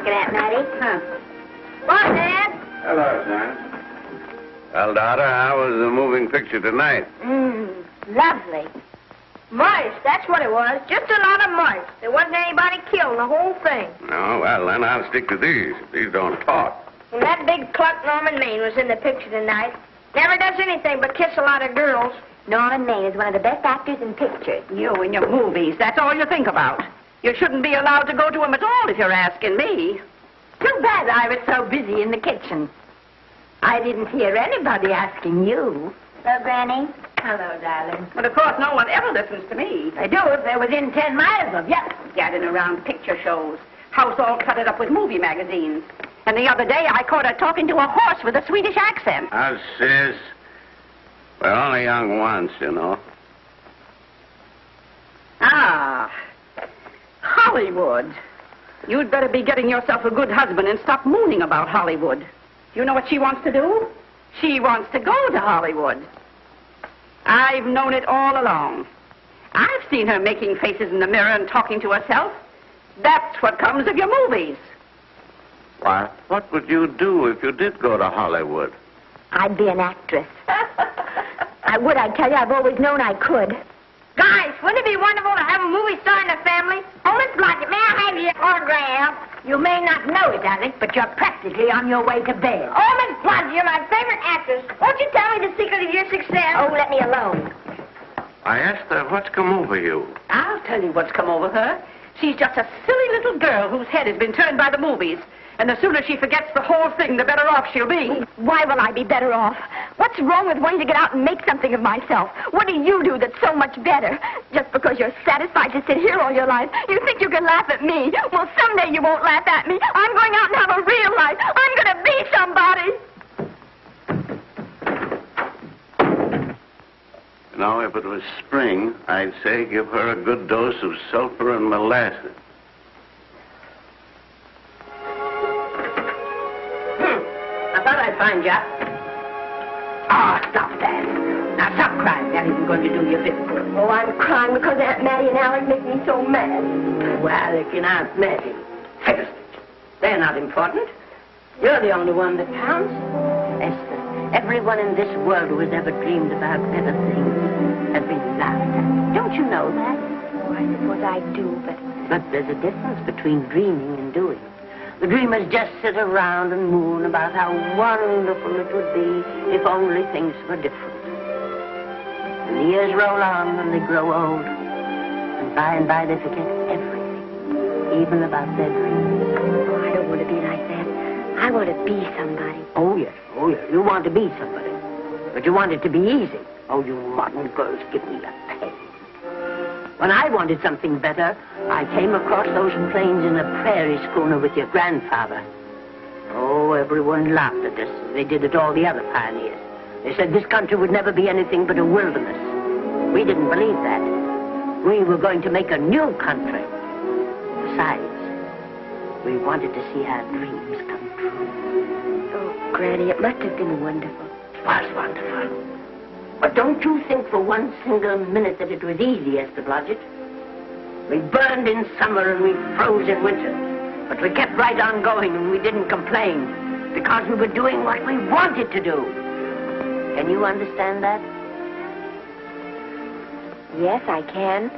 looking at, Matty. Huh. Morning, Dad. Hello, son. Well, daughter, how was the moving picture tonight? Lovely. Mice, that's what it was. Just a lot of mice. There wasn't anybody killed in the whole thing. No, well, then I'll stick to these. These don't talk. And that big cluck Norman Maine was in the picture tonight. Never does anything but kiss a lot of girls. Norman Maine is one of the best actors in pictures. You and your movies, that's all you think about. You shouldn't be allowed to go to them at all if you're asking me. Too bad I was so busy in the kitchen. I didn't hear anybody asking you. Hello, Granny. Hello, darling. But of course no one ever listens to me. I do if they're within 10 miles of you. Gadding around picture shows. House all cluttered up with movie magazines. And the other day I caught her talking to a horse with a Swedish accent. Sis. We're only young once, you know. Ah, Hollywood. You'd better be getting yourself a good husband and stop mooning about Hollywood. You know what she wants to do? She wants to go to Hollywood. I've known it all along. I've seen her making faces in the mirror and talking to herself. That's what comes of your movies. Why, what would you do if you did go to Hollywood? I'd be an actress. I would, I tell you. I've always known I could. Guys, wouldn't it be wonderful to have a movie star in the family? Oh, Miss Blodgett, may I have your autograph? You may not know it, darling, but you're practically on your way to bed. Oh, Miss Blodgett, you're my favorite actress. Won't you tell me the secret of your success? Oh, let me alone. I asked her what's come over you. I'll tell you what's come over her. She's just a silly little girl whose head has been turned by the movies. And the sooner she forgets the whole thing, the better off she'll be. Why will I be better off? What's wrong with wanting to get out and make something of myself? What do you do that's so much better? Just because you're satisfied to sit here all your life, you think you can laugh at me. Well, someday you won't laugh at me. I'm going out and have a real life. I'm going to be somebody. You know, if it was spring, I'd say give her a good dose of sulfur and molasses. I thought I'd find you. Oh, stop that. Now, stop crying. That isn't going to do you a bit of good. Oh, I'm crying because Aunt Mattie and Alec make me so mad. Well, Alec and Aunt Mattie. Fiddlesticks. They're not important. You're the only one that counts. Esther, everyone in this world who has ever dreamed about better things has been laughed at. Don't you know that? Oh, I suppose I do, But there's a difference between dreaming and doing. The dreamers just sit around and moon about how wonderful it would be if only things were different. And the years roll on and they grow old. And by they forget everything, even about their dreams. Oh, I don't want to be like that. I want to be somebody. Oh, yes. You want to be somebody. But you want it to be easy. Oh, you modern girls, give me a pain. When I wanted something better, I came across those plains in a prairie schooner with your grandfather. Oh, everyone laughed at us. They did at all the other pioneers. They said this country would never be anything but a wilderness. We didn't believe that. We were going to make a new country. Besides, we wanted to see our dreams come true. Oh, Granny, it must have been wonderful. It was wonderful. But don't you think for one single minute that it was easy, Esther Blodgett? We burned in summer and we froze in winter. But we kept right on going and we didn't complain because we were doing what we wanted to do. Can you understand that? Yes, I can.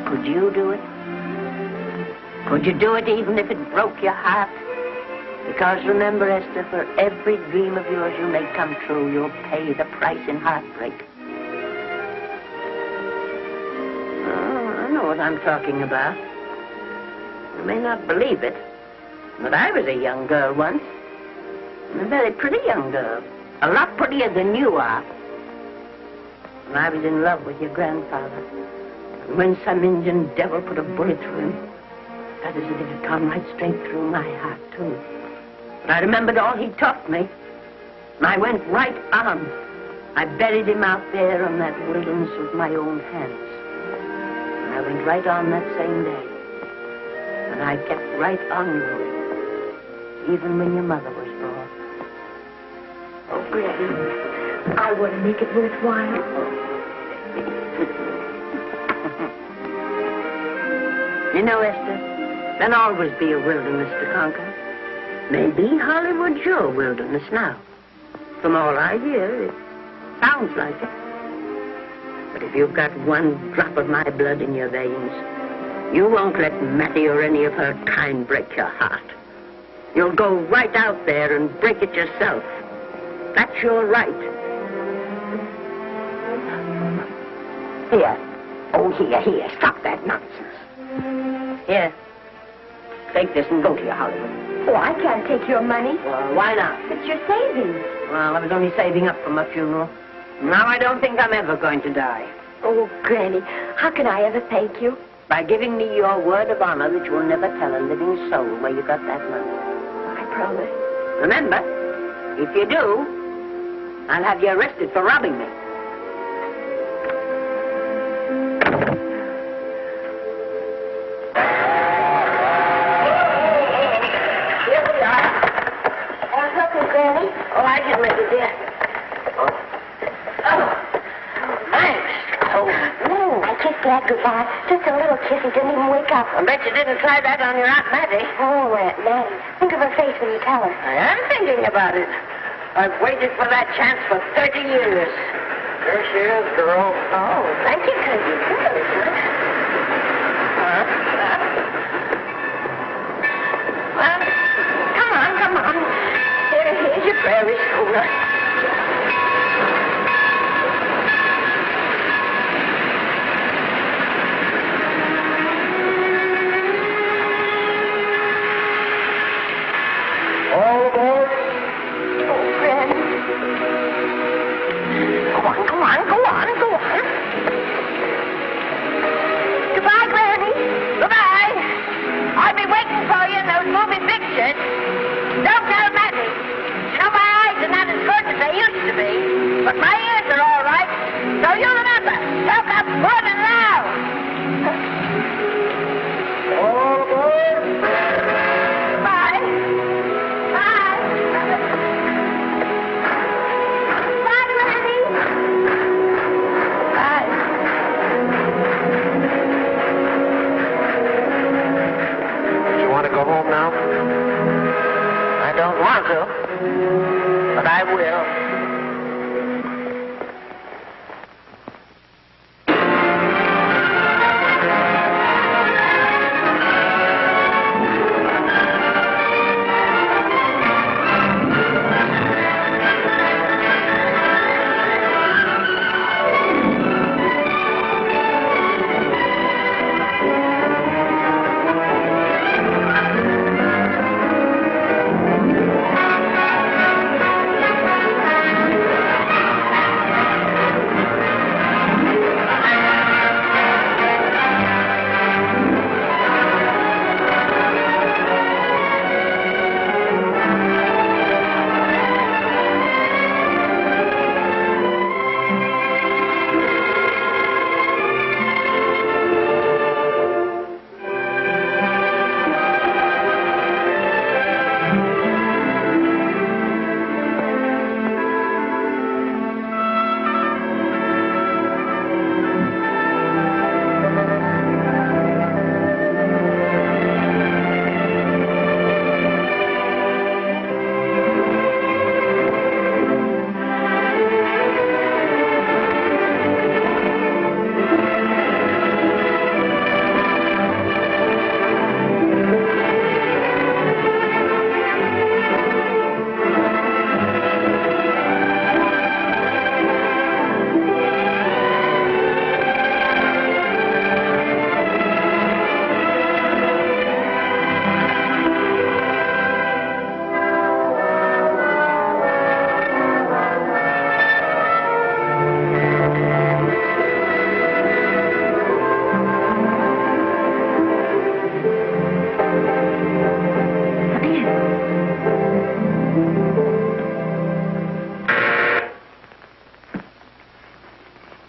Could you do it? Could you do it even if it broke your heart? Because remember, Esther, for every dream of yours you make come true, you'll pay the price in heartbreak. Oh, I know what I'm talking about. You may not believe it, but I was a young girl once. A very pretty young girl. A lot prettier than you are. And I was in love with your grandfather. And when some Indian devil put a bullet through him, that is as if it had come right straight through my heart, too. But I remembered all he taught me. And I went right on. I buried him out there in that wilderness with my own hands. And I went right on that same day. And I kept right on going, even when your mother was born. Oh, Granny, I want to make it worthwhile. You know, Esther, There'll always be a wilderness to conquer. Maybe Hollywood's your wilderness now. From all I hear, it sounds like it. But if you've got one drop of my blood in your veins, you won't let Mattie or any of her kind break your heart. You'll go right out there and break it yourself. That's your right. Here. Oh, here. Stop that nonsense. Here. Take this and go to your Hollywood. Oh, I can't take your money. Well, why not? It's your savings. Well, I was only saving up for my funeral. Now I don't think I'm ever going to die. Oh, Granny, how can I ever thank you? By giving me your word of honor that you'll never tell a living soul where you got that money. I promise. Remember, if you do, I'll have you arrested for robbing me. Here we are. Want something, Granny? Oh, I can make it, dear. Oh, thanks. Oh, I kissed Dad goodbye. Just a little kiss. He didn't even wake up. I bet you didn't try that on your Aunt Mattie. Oh, Aunt Mattie. Think of her face when you tell her. I am thinking about it. I've waited for that chance for 30 years. There she is, girl. Oh, thank you, Cousin. Well, come on. Here's your prairie schooner. All aboard. Go on. Goodbye, Granny. Goodbye. I'll be waiting for you in those movie pictures. Don't tell Mattie. You know, my eyes are not as good as they used to be, but my ears are all right. So you remember, talk up good and loud. All aboard. Bye. Bye. Bye, Granny. Bye. You want to go home now? I don't want to, but I will.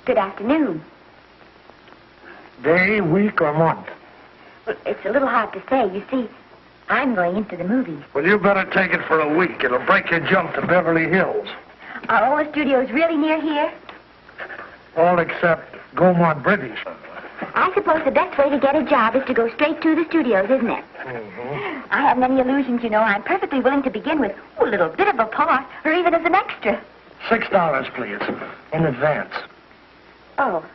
Good afternoon. Day, week, or month? Well, it's a little hard to say. You see, I'm going into the movies. Well, you better take it for a week. It'll break your jump to Beverly Hills. Are all the studios really near here? All except Gaynor British. I suppose the best way to get a job is to go straight to the studios, isn't it? Mm-hmm. I haven't any illusions, you know. I'm perfectly willing to begin with a little bit of a part, or even as an extra. $6, please, in advance. Oh.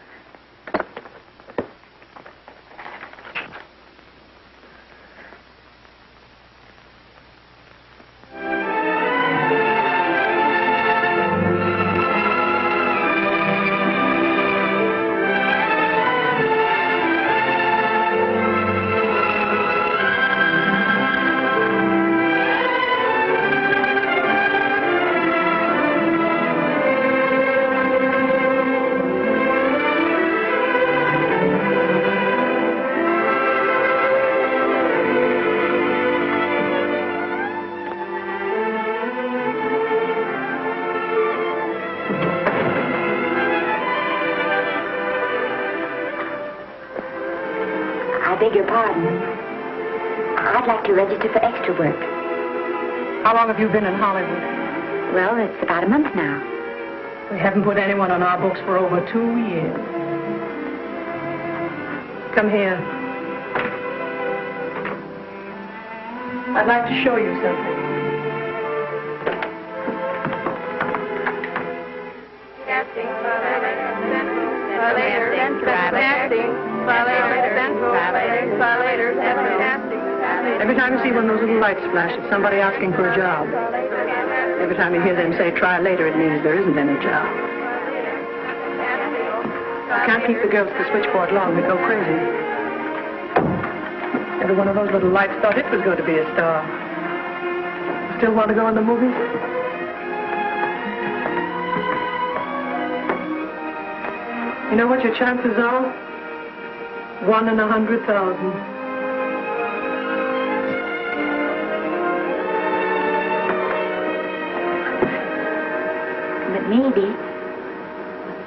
I beg your pardon. I'd like to register for extra work. How long have you been in Hollywood? Well, it's about a month now. We haven't put anyone on our books for over 2 years. Come here. I'd like to show you something. Every time you see one of those little lights flash, it's somebody asking for a job. Every time you hear them say, try later, it means there isn't any job. You can't keep the girls at the switchboard long. They go crazy. Every one of those little lights thought it was going to be a star. Still want to go in the movies? You know what your chances are? 1 in 100,000. But maybe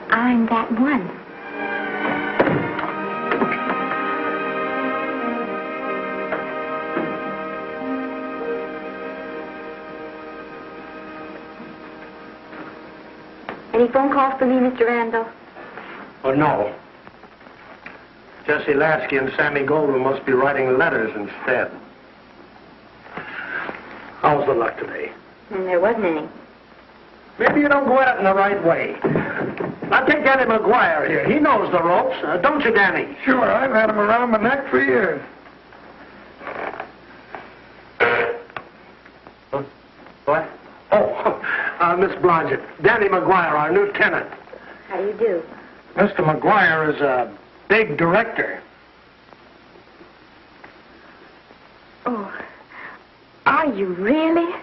I'm that one. Any phone calls for me, Mr. Randall? Oh, no. Jesse Lasky and Sammy Goldwyn must be writing letters instead. How's the luck today? There wasn't any. Maybe you don't go at it in the right way. Now take Danny McGuire here. He knows the ropes. Don't you, Danny? Sure, I've had him around my neck for years. What? Oh, Miss Blodgett. Danny McGuire, our new tenant. How do you do? Mr. McGuire is a big director. Oh, are you really?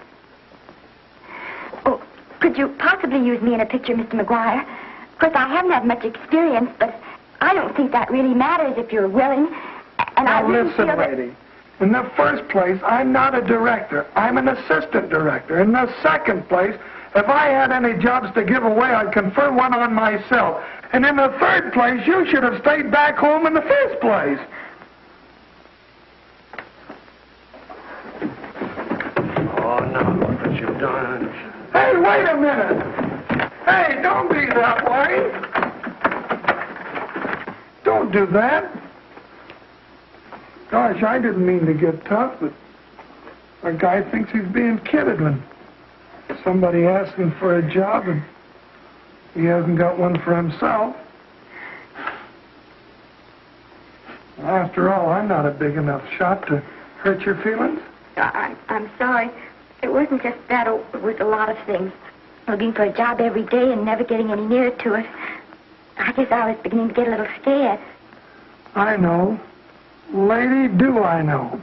Oh, could you possibly use me in a picture, Mr. McGuire? Of course, I haven't had much experience, but I don't think that really matters if you're willing. And Now, I really listen, feel that... lady. In the first place, I'm not a director. I'm an assistant director. In the second place, if I had any jobs to give away, I'd confer one on myself. And in the third place, you should have stayed back home in the first place. Oh, now look what you've done. Hey, wait a minute. Hey, don't be that way. Don't do that. Gosh, I didn't mean to get tough, but a guy thinks he's being kidded when somebody asks him for a job and he hasn't got one for himself. After all, I'm not a big enough shot to hurt your feelings. I'm sorry. It wasn't just that. It was a lot of things. Looking for a job every day and never getting any nearer to it. I guess I was beginning to get a little scared. I know. Lady, do I know.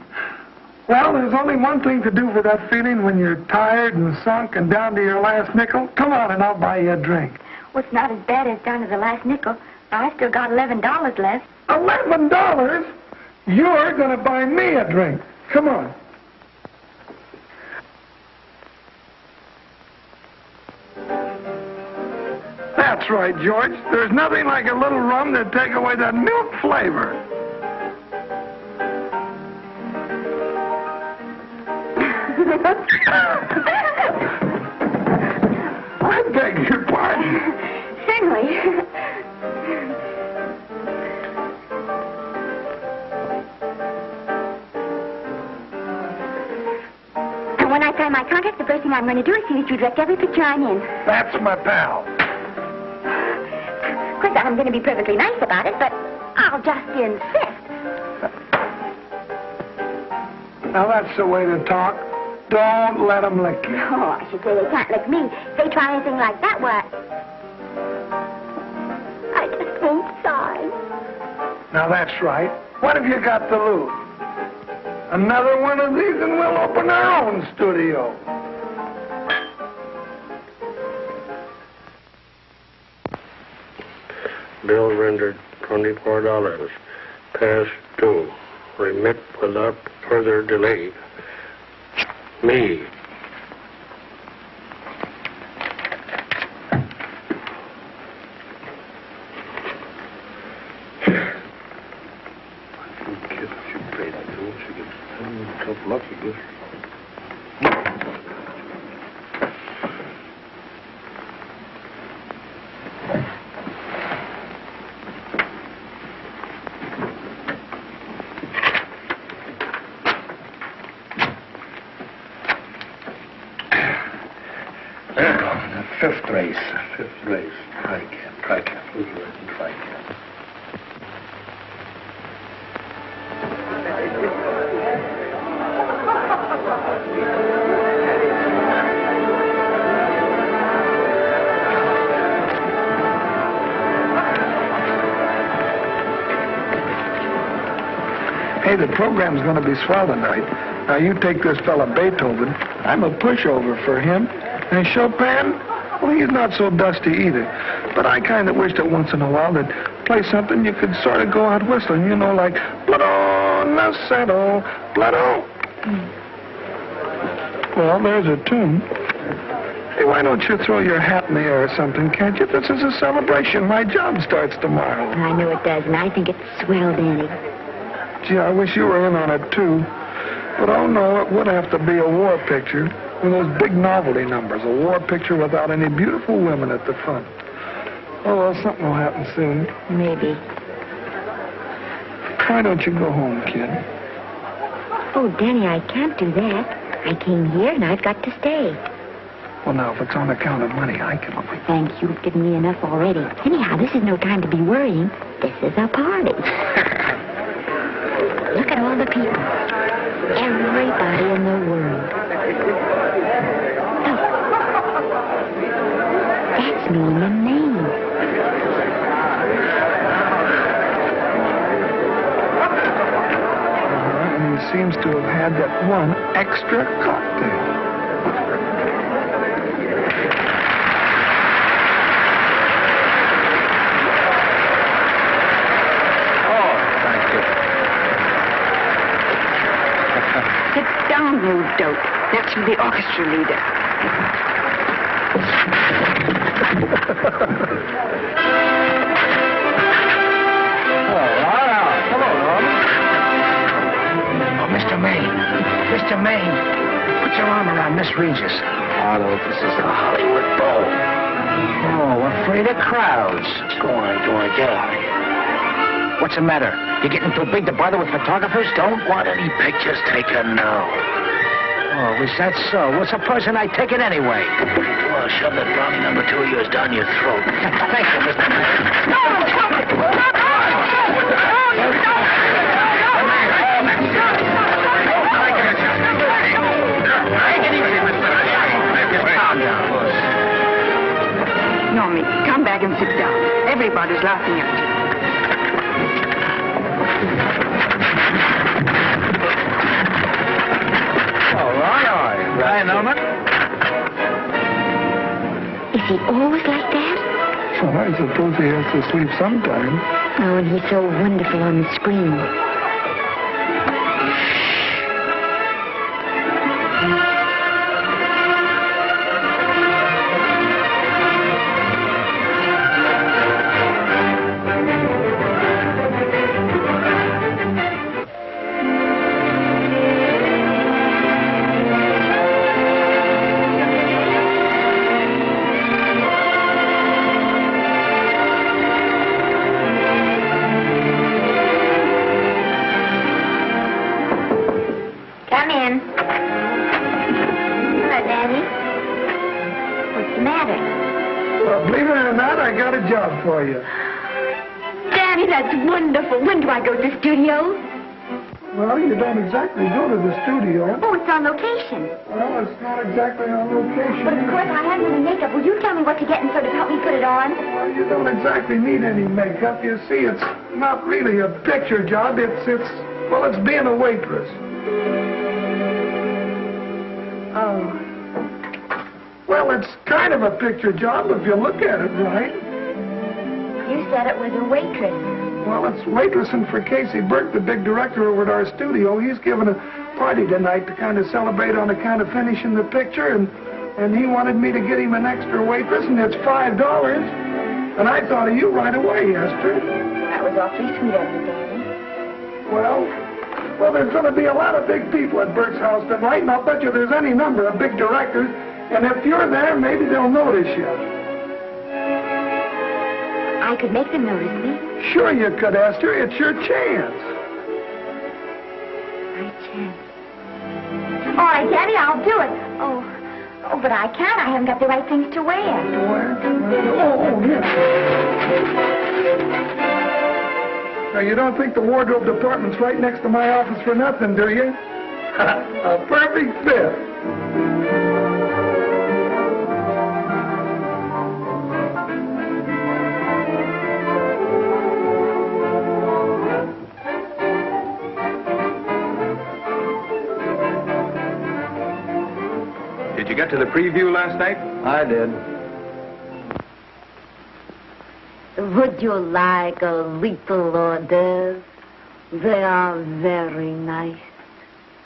Well, there's only one thing to do for that feeling when you're tired and sunk and down to your last nickel. Come on and I'll buy you a drink. Well, it's not as bad as down to the last nickel. I still got $11 left. $11? You're going to buy me a drink. Come on. That's right, George. There's nothing like a little rum to take away that milk flavor. I beg your pardon. Certainly. first thing I'm going to do is see that you direct every picture I'm in. That's my pal. Of course, I'm going to be perfectly nice about it, but I'll just insist. Now, that's the way to talk. Don't let them lick you. Oh, I should say they can't lick me. If they try anything like that, what? I just won't sigh. Now, that's right. What have you got to lose? Another one of these and we'll open our own studio. Bill rendered $24. Past due. Remit without further delay. Me. Fifth race. Try cap. Hey, the program's going to be swell tonight. Now, you take this fella Beethoven. I'm a pushover for him. And Chopin, well, he's not so dusty either. But I kind of wish that once in a while they'd play something you could sort of go out whistling, you know, like Blood Nacedo, Blood. Well, there's a tune. Hey, why don't you throw your hat in the air or something, can't you? This is a celebration. My job starts tomorrow. I know it does, and I think it's swell, Danny. Gee, I wish you were in on it, too. But, oh, no, it would have to be a war picture. One of those big novelty numbers. A war picture without any beautiful women at the front. Oh, well, something will happen soon. Maybe. Why don't you go home, kid? Oh, Danny, I can't do that. I came here, and I've got to stay. Well, now, if it's on account of money, I can... Oh, thanks. You've given me enough already. Anyhow, this is no time to be worrying. This is a party. Look at all the people. Everybody in the world. Look. That's me and Maine. And he seems to have had that one extra cocktail. You dope. That's from the orchestra leader. Hello, Norman. Oh, Mr. Maine, put your arm around Miss Regis. Otto, this is the Hollywood Bowl. Oh, afraid of crowds. Go on, get out of here. What's the matter? You getting too big to bother with photographers? Don't want any pictures taken now. Oh, is that so? Well, supposing I take it anyway. Well, shove that brownie number 2 of yours down your throat. Thank you, Mr. Normie, come back and sit down. Everybody's laughing at you. All right. Hi, Norman. Is he always like that? Well, I suppose he has to sleep sometime. Oh, and he's so wonderful on the screen. Believe it or not, I got a job for you. Daddy, that's wonderful. When do I go to the studio? Well, you don't exactly go to the studio. Oh, it's on location. Well, it's not exactly on location. But of course, I have any makeup. Will you tell me what to get and sort of help me put it on? Well, you don't exactly need any makeup. You see, it's not really a picture job. It's being a waitress. Oh. Well, it's kind of a picture job if you look at it right. You said it was a waitress. Well, it's waitressing for Casey Burke, the big director over at our studio. He's giving a party tonight to kind of celebrate on account of finishing the picture, and he wanted me to get him an extra waitress, and it's $5. And I thought of you right away, Esther. That was awfully sweet of you, Daddy. Well, there's going to be a lot of big people at Burke's house tonight, and I'll bet you there's any number of big directors, and if you're there, maybe they'll notice you. I could make them notice me. Sure you could, Esther. It's your chance. My chance. All right, Daddy, I'll do it. Oh, but I can't. I haven't got the right things to wear. Oh, yeah. Now, you don't think the wardrobe department's right next to my office for nothing, do you? A perfect fit. Did you get to the preview last night? I did. Would you like a little hors d'oeuvre? They are very nice.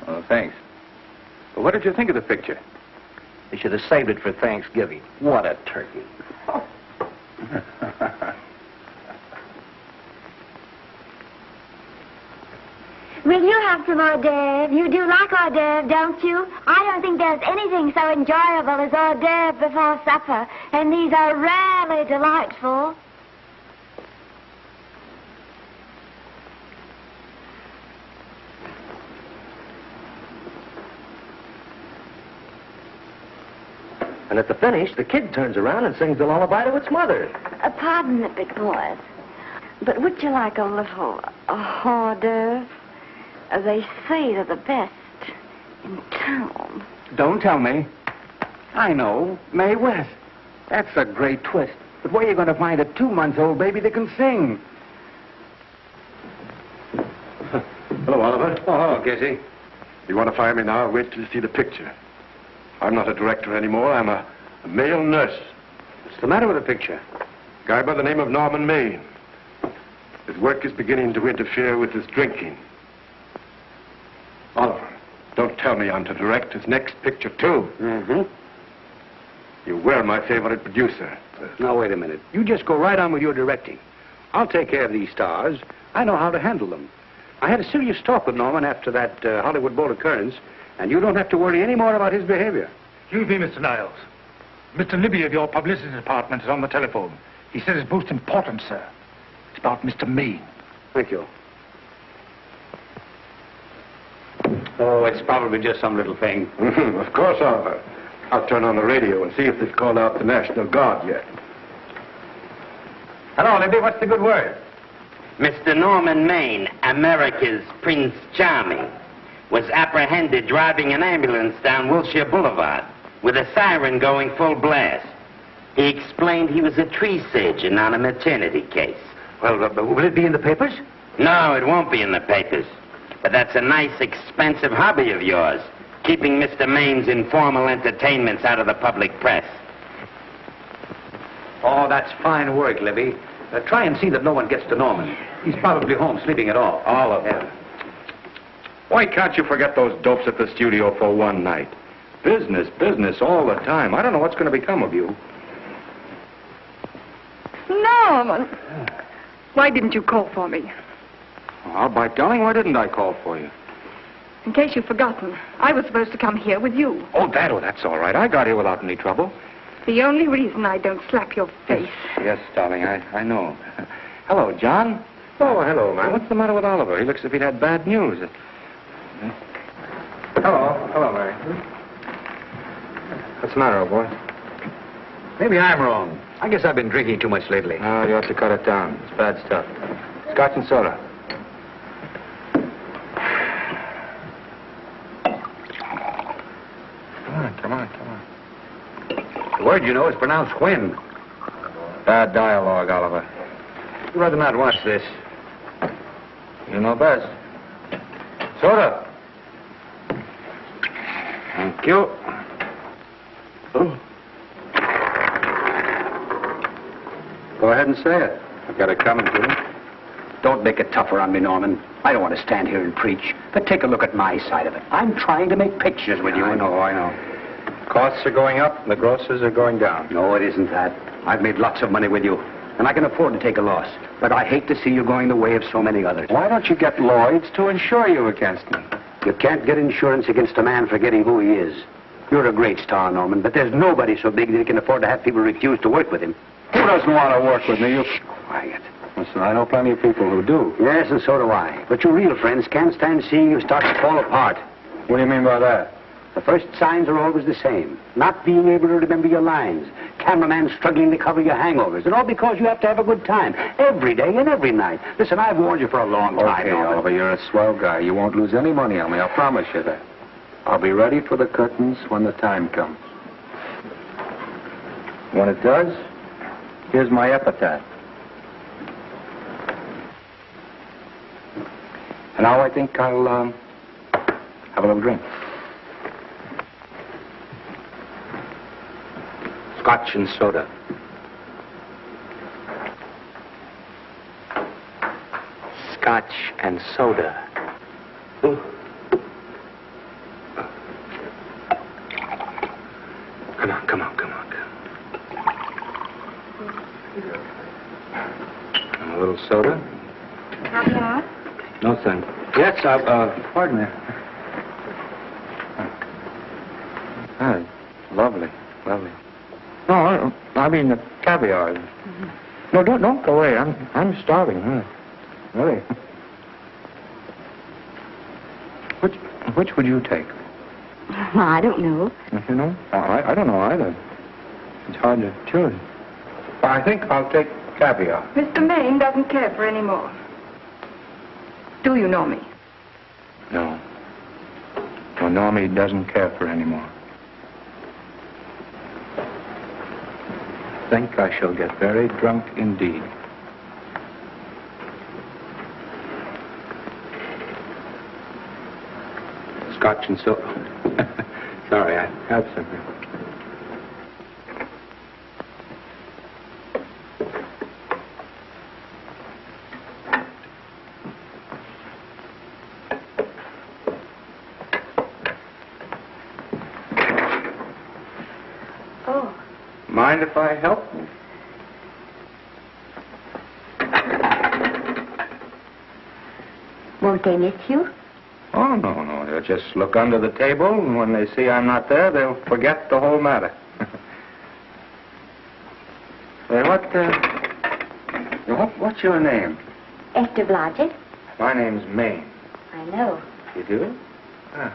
Oh, thanks. Well, what did you think of the picture? They should have saved it for Thanksgiving. What a turkey. Will you have some hors d'oeuvre? You do like hors d'oeuvre, don't you? I don't think there's anything so enjoyable as hors d'oeuvre before supper, and these are really delightful. And at the finish, the kid turns around and sings the lullaby to its mother. Pardon the big boys, but would you like a little hors d'oeuvre? They say they're the best in town. Don't tell me. I know. Mae West. That's a great twist. But where are you going to find a 2-month-old baby that can sing? Hello, Oliver. Oh, hello, Casey. You want to fire me now? Wait till you see the picture. I'm not a director anymore. I'm a male nurse. What's the matter with the picture? A guy by the name of Norman Maine. His work is beginning to interfere with his drinking. Oliver, don't tell me I'm to direct his next picture, too. Mm-hmm. You were my favorite producer. Now, wait a minute. You just go right on with your directing. I'll take care of these stars. I know how to handle them. I had a serious talk with Norman after that Hollywood Bowl occurrence, and you don't have to worry any more about his behavior. Excuse me, Mr. Niles. Mr. Libby of your publicity department is on the telephone. He says it's most important, sir. It's about Mr. Maine. Thank you. Oh, it's probably just some little thing. Of course, Oliver. I'll turn on the radio and see if they've called out the National Guard yet. Hello, Libby. What's the good word? Mr. Norman Maine, America's Prince Charming, was apprehended driving an ambulance down Wilshire Boulevard with a siren going full blast. He explained he was a tree surgeon on a maternity case. Well, will it be in the papers? No, it won't be in the papers. But that's a nice, expensive hobby of yours, keeping Mr. Maine's informal entertainments out of the public press. Oh, that's fine work, Libby. Try and see that no one gets to Norman. He's probably home sleeping it off. All of them. Why can't you forget those dopes at the studio for one night? Business, business all the time. I don't know what's going to become of you. Norman, why didn't you call for me? Well, by darling, why didn't I call for you? In case you've forgotten, I was supposed to come here with you. Oh, that's all right. I got here without any trouble. The only reason I don't slap your face. Yes, darling, I know. Hello, John. Oh, hello, man. What's the matter with Oliver? He looks as if he'd had bad news. Hello, Mary. What's the matter, old boy? Maybe I'm wrong. I guess I've been drinking too much lately. No, you ought to cut it down. It's bad stuff. Scotch and soda. Come on. The word, you know, is pronounced when. Bad dialogue, Oliver. I'd rather not watch this. You know best. Soda. Thank you. Oh. Go ahead and say it. I've got it coming to me. Don't make it tougher on me, Norman. I don't want to stand here and preach, but take a look at my side of it. I'm trying to make pictures with you. I know. Costs are going up, and the grosses are going down. No, it isn't that. I've made lots of money with you, and I can afford to take a loss. But I hate to see you going the way of so many others. Why don't you get Lloyd's to insure you against me? You can't get insurance against a man forgetting who he is. You're a great star, Norman, but there's nobody so big that he can afford to have people refuse to work with him. Who doesn't want to work with me? You... Quiet. Listen, I know plenty of people who do. Yes, and so do I. But your real friends can't stand seeing you start to fall apart. What do you mean by that? The first signs are always the same. Not being able to remember your lines. Cameraman struggling to cover your hangovers. And all because you have to have a good time. Every day and every night. Listen, I've warned you for a long time. Okay, Oliver, you're a swell guy. You won't lose any money on me. I'll promise you that. I'll be ready for the curtains when the time comes. When it does, here's my epitaph. And now I think I'll have a little drink. Scotch and soda. Scotch and soda. Ooh. Come on. And a little soda? Caviar? No, thanks. Yes, pardon me. Lovely. No, I mean the caviar. Mm-hmm. No, don't go away. I'm starving. Really. Which would you take? I don't know. You know? I don't know either. It's hard to choose. I think I'll take caviar. Mr. Maine doesn't care for any more. Do you know me? No. Well, Normie doesn't care for any more. I think I shall get very drunk indeed. Scotch and soda. Sorry, I have something. Oh. Mind if I help? Won't they miss you? Oh, no. They'll just look under the table, and when they see I'm not there, they'll forget the whole matter. Hey, what's your name? Esther Blodgett. My name's Maine. I know. You do? Ah.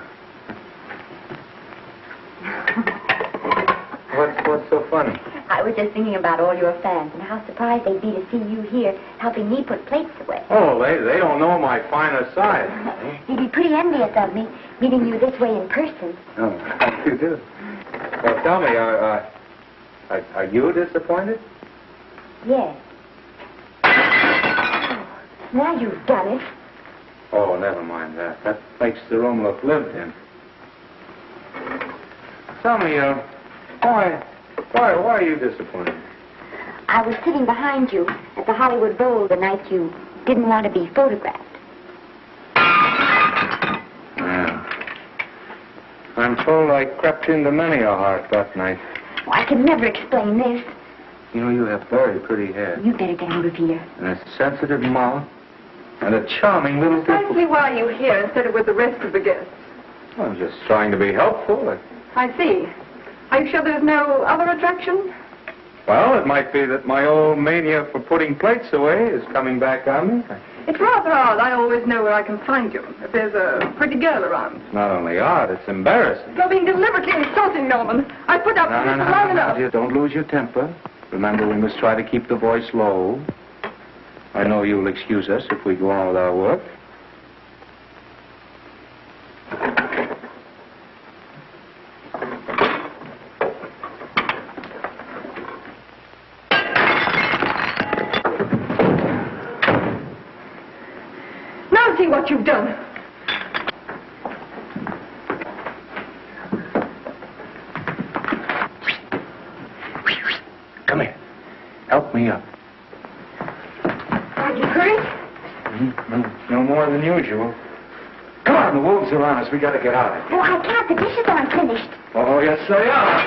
What's so funny? I was just thinking about all your fans and how surprised they'd be to see you here helping me put plates away. Oh, they don't know my finer side. You'd be pretty envious of me, meeting you this way in person. Oh, you do. Well, tell me, are you disappointed? Yes. Now you've done it. Oh, never mind that. That makes the room look lived in. Tell me, why are you disappointed? I was sitting behind you at the Hollywood Bowl the night you didn't want to be photographed. Yeah. I'm told I crept into many a heart that night. Oh, I can never explain this. You know, you have very pretty hair. You better get out of here. And a sensitive mouth. And a charming little Precisely why are you here instead of with the rest of the guests? I'm just trying to be helpful. I see. Are you sure there's no other attraction? Well, it might be that my old mania for putting plates away is coming back on me. It's rather odd. I always know where I can find you if there's a pretty girl around. It's not only odd, it's embarrassing. You're being deliberately insulting, Norman. I put up with this long enough. Dear, don't lose your temper. Remember, we must try to keep the voice low. I know you'll excuse us if we go on with our work. Now see what you've done. Come here. Help me up. Are you hurt? No more than usual. Come on, the wolves are on us. We got to get out of here. Oh, I can't. The dishes aren't finished. Oh, yes, they are.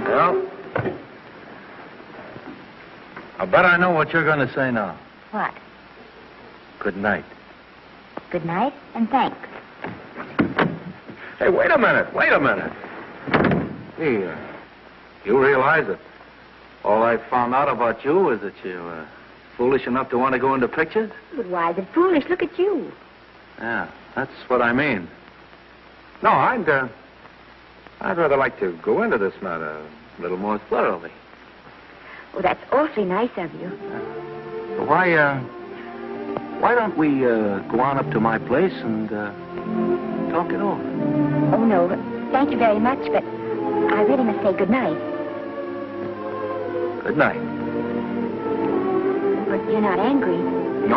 Well, I bet I know what you're going to say now. What? Good night. Good night, and thanks. Hey, wait a minute. Hey, you realize that all I found out about you is that you're foolish enough to want to go into pictures? But why is it foolish? Look at you. Yeah, that's what I mean. No, I'd rather like to go into this matter a little more thoroughly. Oh, that's awfully nice of you. Why don't we go on up to my place and talk it over? Oh, no, thank you very much, but I really must say good night. Good night. But you're not angry. No.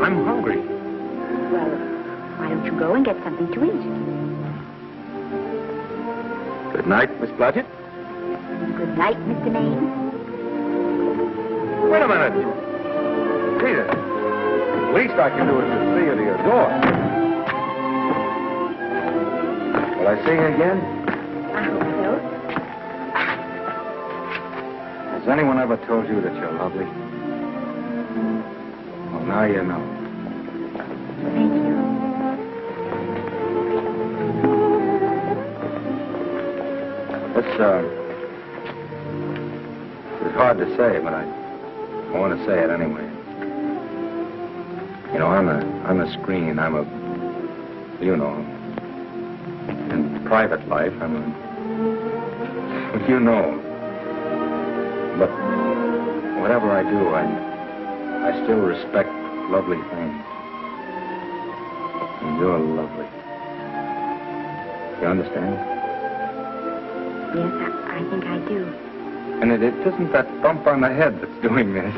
I'm hungry. Well, why don't you go and get something to eat? Good night, Miss Blodgett. Good night, Mr. Maine. Wait a minute. Peter, the least I can do is to see you to your door. Will I see you again? I hope so. Has anyone ever told you that you're lovely? Well, now you know. Thank you. It's hard to say, but I want to say it anyway. You know, on the screen, in private life, you know. But whatever I do, I still respect lovely things. And you're lovely. You understand? Yes, I think I do. And it isn't that bump on the head that's doing this.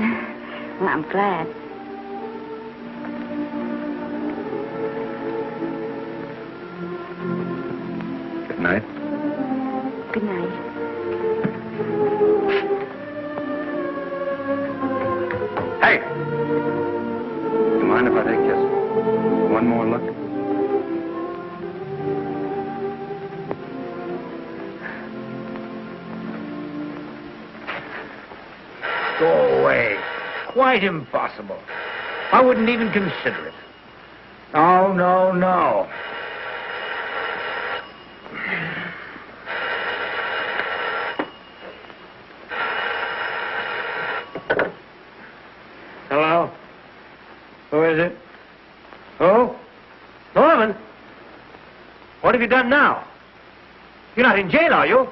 Well, I'm glad. Good night. Good night. Hey! You mind if I take just one more look? Go away. Quite impossible. I wouldn't even consider it. No. Hello? Who is it? Who? Norman? What have you done now? You're not in jail, are you?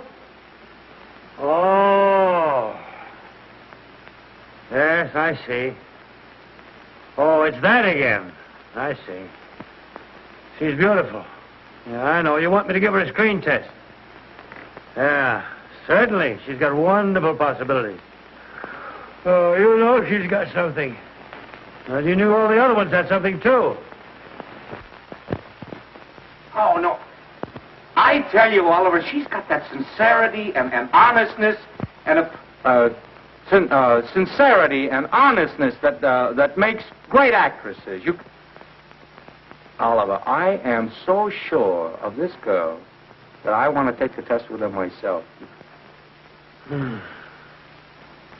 Oh. Yes, I see. Oh, it's that again. I see. She's beautiful. Yeah, I know. You want me to give her a screen test? Yeah, certainly. She's got wonderful possibilities. Oh, you know she's got something. Well, you knew all the other ones had something, too. Oh, no. I tell you, Oliver, she's got that sincerity and honestness and sincerity and honestness that makes great actresses. Oliver, I am so sure of this girl that I want to take the test with her myself.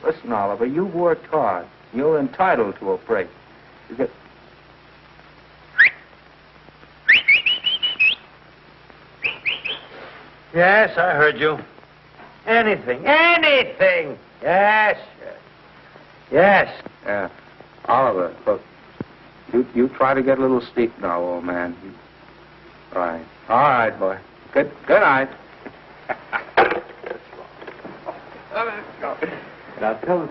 Listen, Oliver, you've worked hard. You're entitled to a break. You get... Yes, I heard you. Anything. Yes. Yeah. Oliver, look. You try to get a little sleep now, old man. All right. All right, boy. Good night. Now tell us.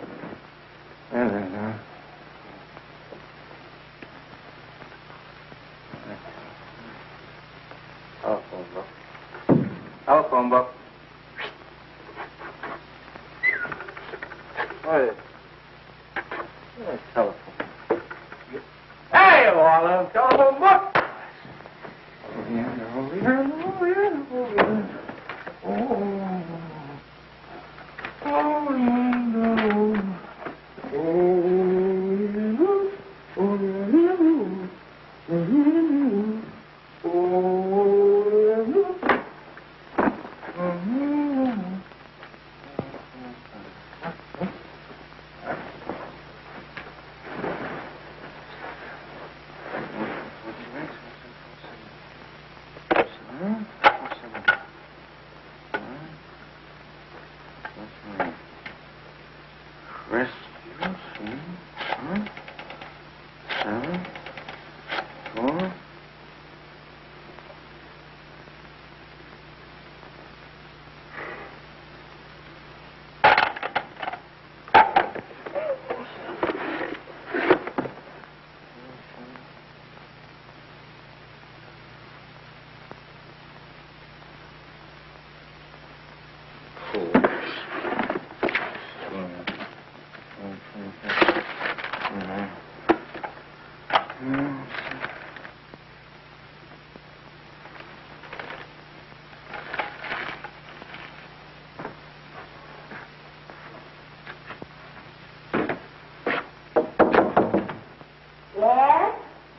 Telephone book. What? Telephone. Hey, Olive, telephone book.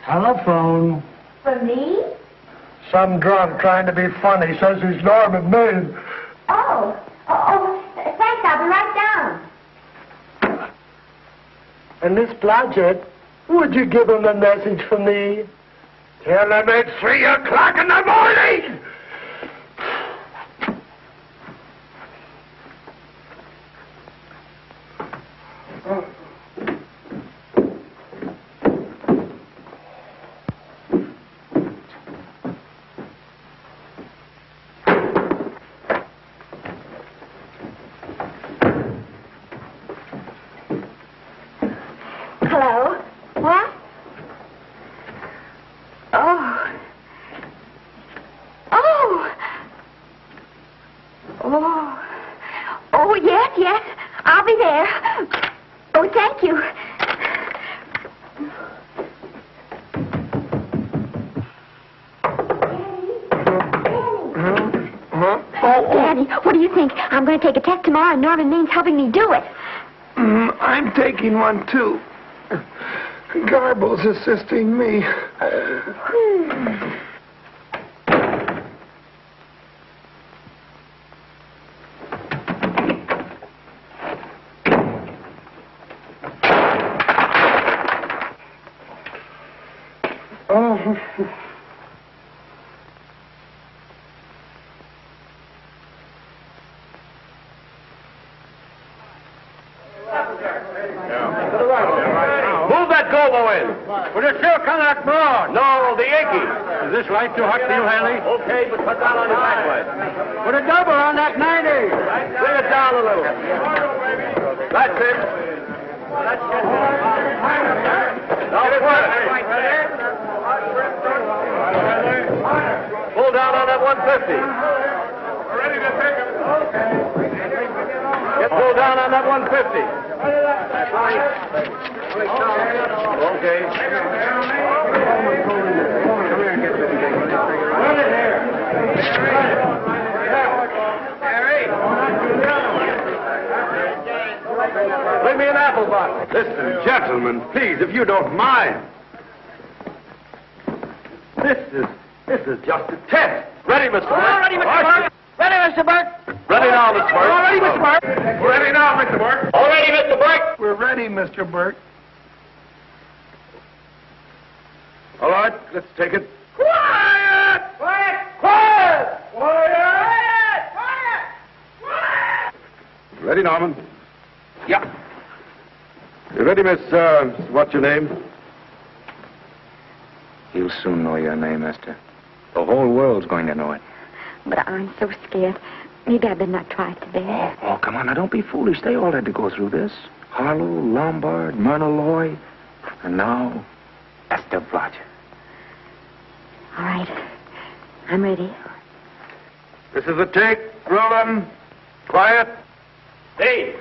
Telephone. For me? Some drunk trying to be funny says he's Norman Maine. Oh, thanks. I'll be right down. And Miss Blodgett, would you give him a message for me? Tell him it's 3 o'clock in the morning! Hello? What? Oh, yes. I'll be there. Oh, thank you. Daddy, what do you think? I'm going to take a test tomorrow, and Norman Main's helping me do it. I'm taking one, too. Garble's assisting me. Move that gobo in. With a silk on that broad. No, the Yankee. Is this light too hot for you, Hanley? Okay, but cut down on your backlight. Put a double on that 90. Bring it down a little. That's it. Now put it. Pull down on that 150. We're ready to take it. Get pulled down on that 150. Okay. Bring me an apple box. Listen, gentlemen, please, if you don't mind. This is just a test. Ready, Mr. Burke? All ready, Mr. Burke. Ready, Mr. Burke. Ready now, Mr. Burke. All ready, Mr. Burke. We're ready now, Mr. Burke. All ready, Mr. Burke. We're ready, Mr. Burke. All right, let's take it. Quiet! Quiet! Quiet! Quiet! Quiet! Ready, Norman? Yeah. You ready, miss, what's your name? You'll soon know your name, Esther. The whole world's going to know it. But I'm so scared. Maybe I better not try it today. Oh, come on. Now, don't be foolish. They all had to go through this. Harlow, Lombard, Myrna Loy, and now Esther Blodgett. All right. I'm ready. This is a take. Rolling. Quiet. Dave!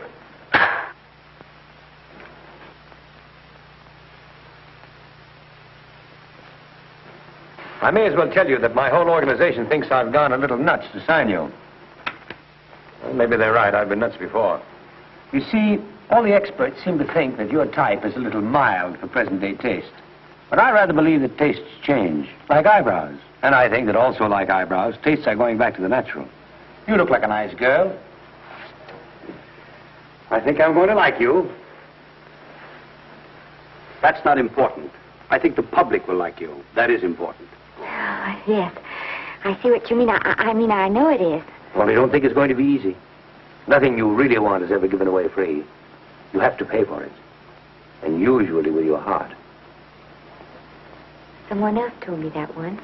I may as well tell you that my whole organization thinks I've gone a little nuts to sign you. Well, maybe they're right. I've been nuts before. You see, all the experts seem to think that your type is a little mild for present-day taste. But I rather believe that tastes change, like eyebrows. And I think that also, like eyebrows, tastes are going back to the natural. You look like a nice girl. I think I'm going to like you. That's not important. I think the public will like you. That is important. Oh, yes. I see what you mean. I mean, I know it is. Well, I don't think it's going to be easy. Nothing you really want is ever given away free. You have to pay for it. And usually with your heart. Someone else told me that once.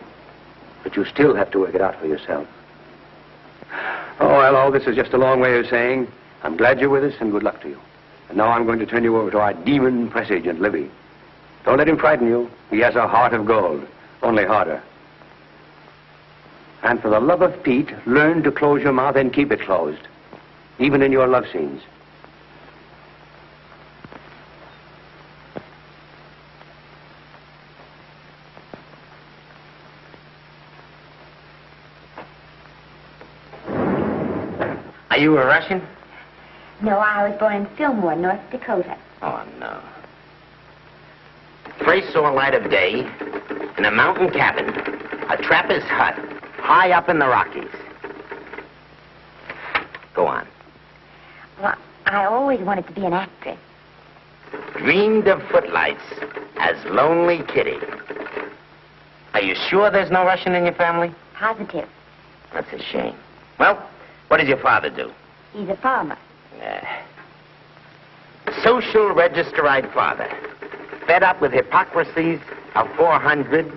But you still have to work it out for yourself. Oh, well, all this is just a long way of saying, I'm glad you're with us and good luck to you. And now I'm going to turn you over to our demon press agent, Libby. Don't let him frighten you. He has a heart of gold, only harder. And for the love of Pete, learn to close your mouth and keep it closed, even in your love scenes. Are you a Russian? No, I was born in Fillmore, North Dakota. Oh, no. First saw light of day in a mountain cabin, a trapper's hut, high up in the Rockies. Go on. Well, I always wanted to be an actress. Dreamed of footlights as Lonely Kitty. Are you sure there's no Russian in your family? Positive. That's a shame. Well, what does your father do? He's a farmer. Social registerite father. Fed up with hypocrisies of 400,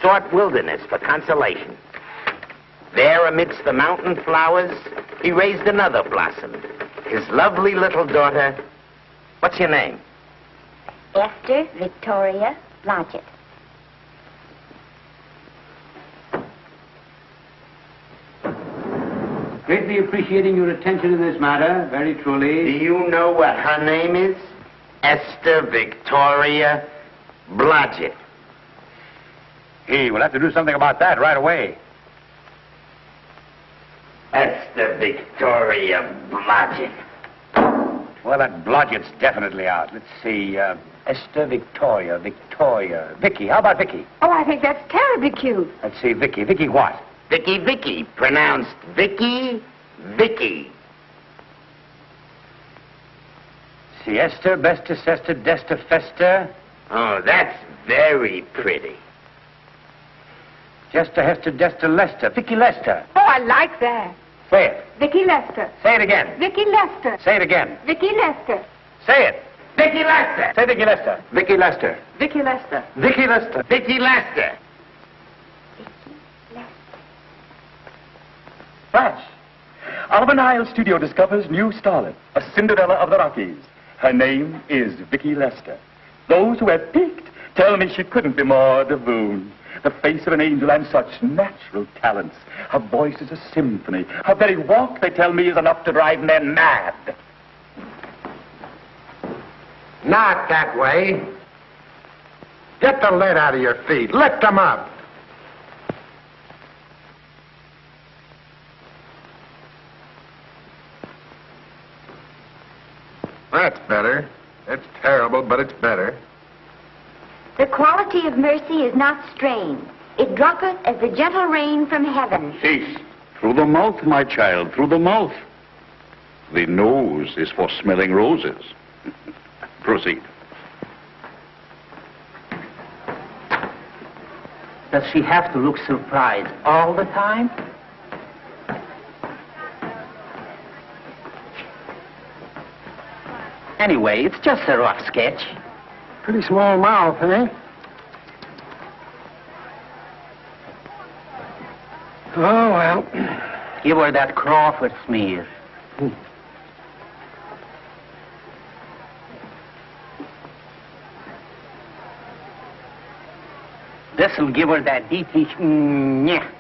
sought wilderness for consolation. There, amidst the mountain flowers, he raised another blossom. His lovely little daughter. What's your name? Esther Victoria Blodgett. Greatly appreciating your attention in this matter, very truly. Do you know what her name is? Esther Victoria Blodgett. Hey, we'll have to do something about that right away. Esther Victoria Blodgett. Well, that Blodgett's definitely out. Let's see, Esther Victoria, Vicky. How about Vicky? Oh, I think that's terribly cute. Let's see, Vicky. Vicky what? Vicky, pronounced Vicky. Siesta, Besta, Sesta, Desta, Festa. Oh, that's very pretty. Jesta, Hester, Desta, Lester. Vicky Lester. Oh, I like that. Say it. Vicky Lester. Say it again. Vicky Lester. Say it again. Vicky Lester. Say it. Vicky Lester. Say Vicky Lester. Vicky Lester. Vicky Lester. Vicky Lester. Vicky Lester. Flash. Oliver Nile Studio discovers new starlet, a Cinderella of the Rockies. Her name is Vicky Lester. Those who have peeked tell me she couldn't be more divoon. The face of an angel and such natural talents. Her voice is a symphony. Her very walk, they tell me, is enough to drive men mad. Not that way. Get the lead out of your feet. Lift them up. That's better. It's terrible, but it's better. The quality of mercy is not strained. It droppeth as the gentle rain from heaven. Cease. Through the mouth, my child, through the mouth. The nose is for smelling roses. Proceed. Does she have to look surprised all the time? Anyway, it's just a rough sketch. Pretty small mouth, eh? Oh, well. Give her that Crawford smear. This'll give her that deeply... Yeah.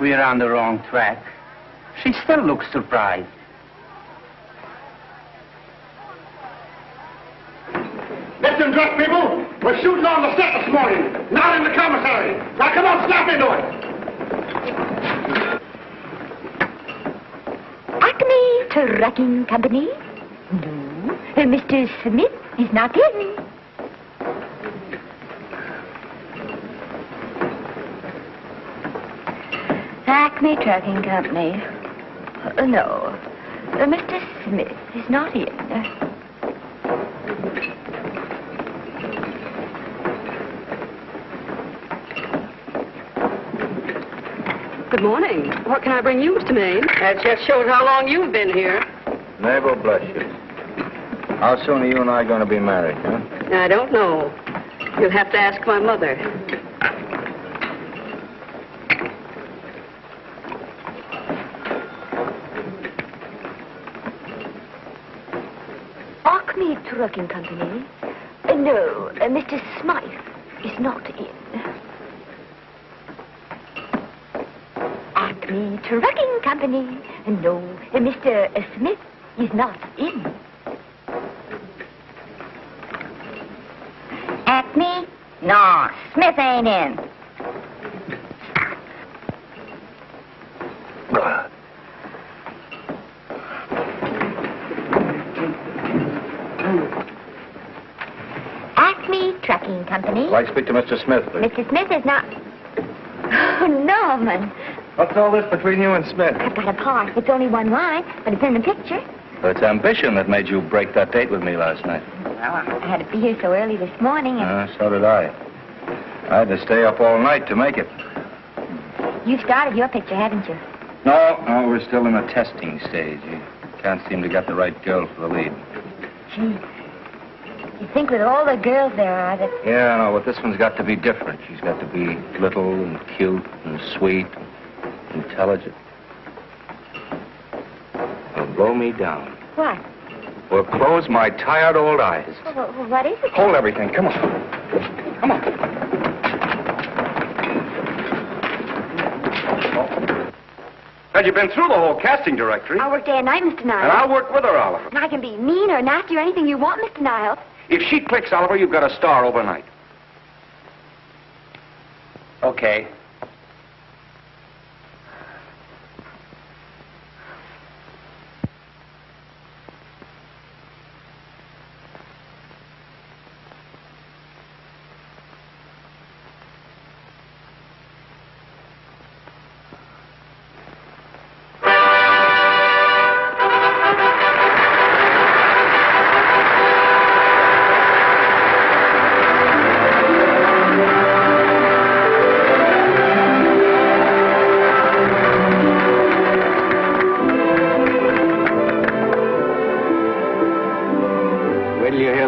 We're on the wrong track. She still looks surprised. Listen, drunk people, we're shooting on the set this morning, not in the commissary. Now come on, snap into it. Acme Trucking Company? No. Mr. Smith is not in. Acme Trucking Company. No. Mr. Smith is not in. Good morning. What can I bring you, Mr. Maine? That just shows how long you've been here. Mabel, bless you. How soon are you and I going to be married, huh? I don't know. You'll have to ask my mother. Acme Trucking Company? No, Mr. Smythe is not in. Acme Trucking Company? No, Mr. Smith is not in. Acme? No, Smith ain't in. Acme Trucking Company? I'd like to speak to Mr. Smith, please. Mr. Smith is not... Oh, Norman. What's all this between you and Smith? I've got a part. It's only one line, but it's in the picture. It's ambition that made you break that date with me last night. Well, I had to be here so early this morning, and So did I. I had to stay up all night to make it. you've started your picture, haven't you? No, we're still in the testing stage. You can't seem to get the right girl for the lead. Gee, you think with all the girls there are that... Yeah, I know, but this one's got to be different. She's got to be little and cute and sweet and intelligent. It'll blow me down. What? Will close my tired old eyes. Well, what is it? Hold everything. Come on. Come on. Had you been through the whole casting directory? I'll work day and night, Mr. Niles. And I'll work with her, Oliver. And I can be mean or nasty or anything you want, Mr. Niles. If she clicks, Oliver, you've got a star overnight. Okay.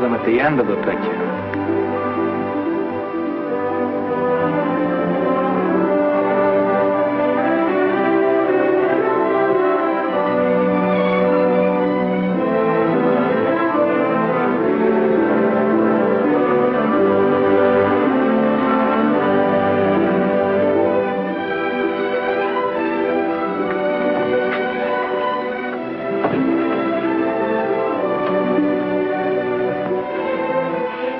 At the end of the picture.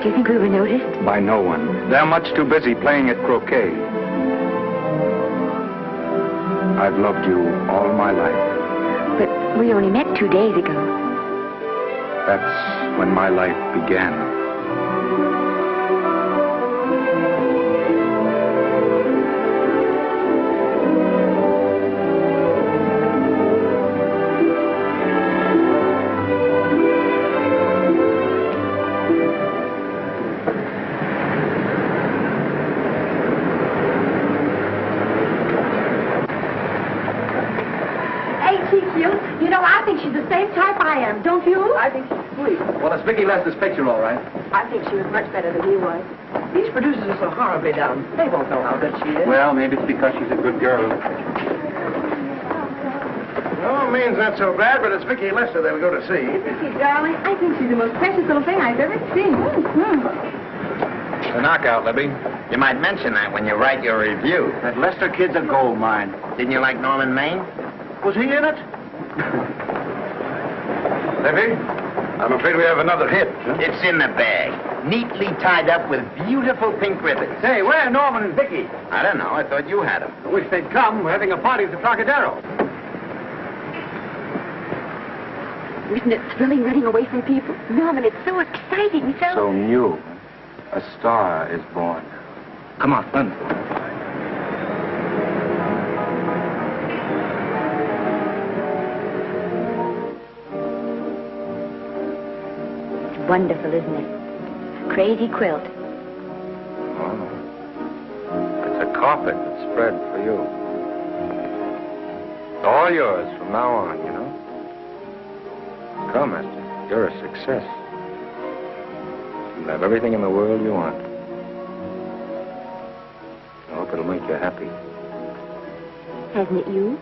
Do you think we were noticed? By no one. They're much too busy playing at croquet. I've loved you all my life. But we only met 2 days ago. That's when my life began. Yes, I am. Don't you? I think she's sweet. Well, it's Vicki Lester's picture, all right. I think she was much better than he was. These producers are so horribly down. They won't know how good she is. Well, maybe it's because she's a good girl. No, means not so bad, but it's Vicki Lester they'll go to see. Vicky, darling, I think she's the most precious little thing I've ever seen. The knockout, Libby. You might mention that when you write your review. That Lester kid's a gold mine. Didn't you like Norman Maine? Was he in it? Libby, I'm afraid we have another hit. Huh? It's in the bag, neatly tied up with beautiful pink ribbons. Say, where are Norman and Vicki? I don't know. I thought you had them. I wish they'd come. We're having a party at the Trocadero. Isn't it thrilling running away from people? Norman, it's so exciting, So new. A star is born. Come on, run. It's wonderful, isn't it? Crazy quilt. Oh. It's a carpet that's spread for you. It's all yours from now on, you know. Come, Esther. You're a success. You'll have everything in the world you want. I hope it'll make you happy. Hasn't it you?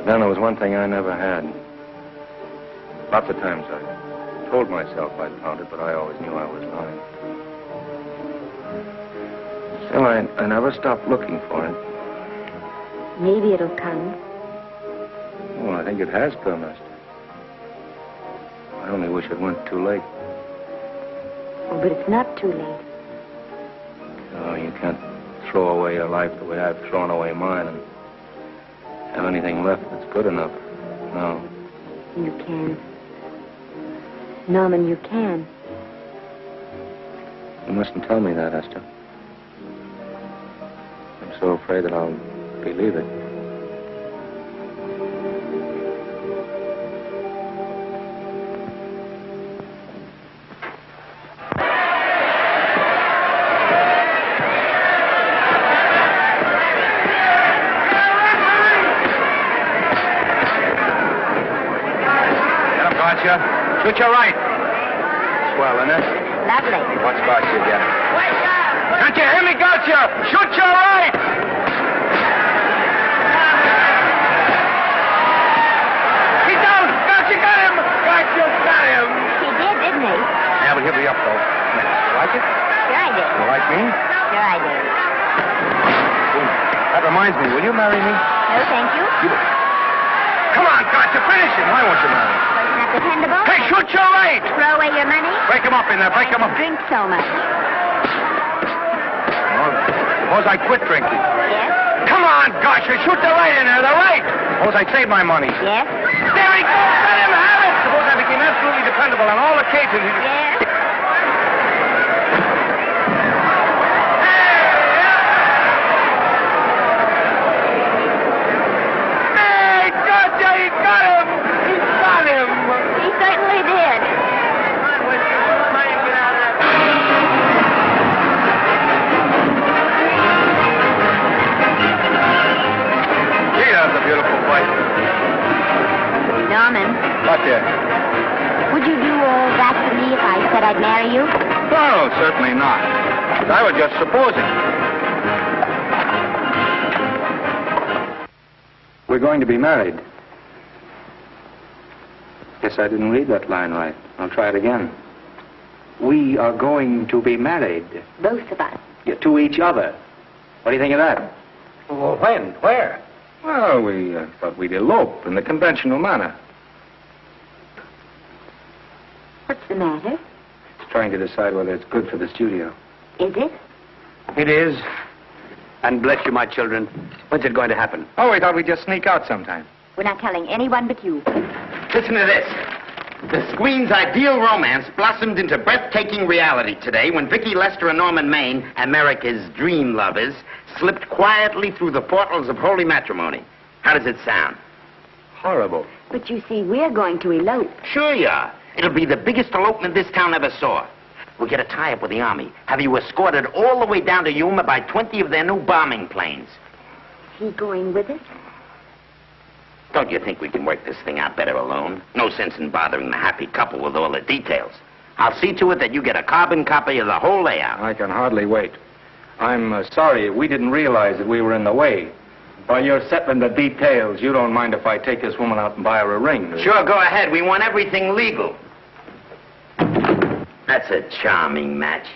Then there was one thing I never had. Lots of times I told myself I'd found it, but I always knew I was lying. Still, I never stopped looking for it. Maybe it'll come. Well, I think it has come, Esther. I only wish it weren't too late. Oh, but it's not too late. Oh, you can't throw away your life the way I've thrown away mine and have anything left that's good enough. No. You can. Norman, you can. You mustn't tell me that, Esther. I'm so afraid that I'll believe it. Shoot your right. Swell, isn't it? Lovely. What spot you get? Can't you hear me, Gotcha? Shoot your right! He's down! Gotcha got him! Gotcha got him! He did, didn't he? Yeah, but he'll be up, though. You like it? Sure I did. You like me? Sure I did. That reminds me, will you marry me? No, thank you. Come on, Gotcha, finish him! Why won't you marry me? Wasn't that dependable? Hey, shoot your right! Throw away your money? Break him up in there, break him up. Drink so much. Well, suppose I quit drinking. Yes? Come on, Gotcha, shoot the right in there, the right! Suppose I save my money. Yes? There he goes! Let him have it! Suppose I became absolutely dependable on all occasions. Yes? He certainly did. Gee, that was a beautiful fight. Norman, What there? would you do all that for me if I said I'd marry you? No, certainly not. I was just supposing. We're going to be married. Guess I didn't read that line right. I'll try it again. We are going to be married. Both of us. Yeah, to each other. What do you think of that? Well, when? Where? Well, we thought we'd elope in the conventional manner. What's the matter? It's trying to decide whether it's good for the studio. Is it? It is. And bless you, my children. When's it going to happen? Oh, we thought we'd just sneak out sometime. We're not telling anyone but you. Listen to this. The screen's ideal romance blossomed into breathtaking reality today when Vicki Lester and Norman Maine, America's dream lovers, slipped quietly through the portals of holy matrimony. How does it sound? Horrible. But you see, we're going to elope. Sure you are. It'll be the biggest elopement this town ever saw. We'll get a tie-up with the Army, have you escorted all the way down to Yuma by 20 of their new bombing planes. Is he going with us? Don't you think we can work this thing out better alone? No sense in bothering the happy couple with all the details. I'll see to it that you get a carbon copy of the whole layout. I can hardly wait. I'm sorry. We didn't realize that we were in the way. While you're settling the details, you don't mind if I take this woman out and buy her a ring? Sure, go ahead. We want everything legal. That's a charming match.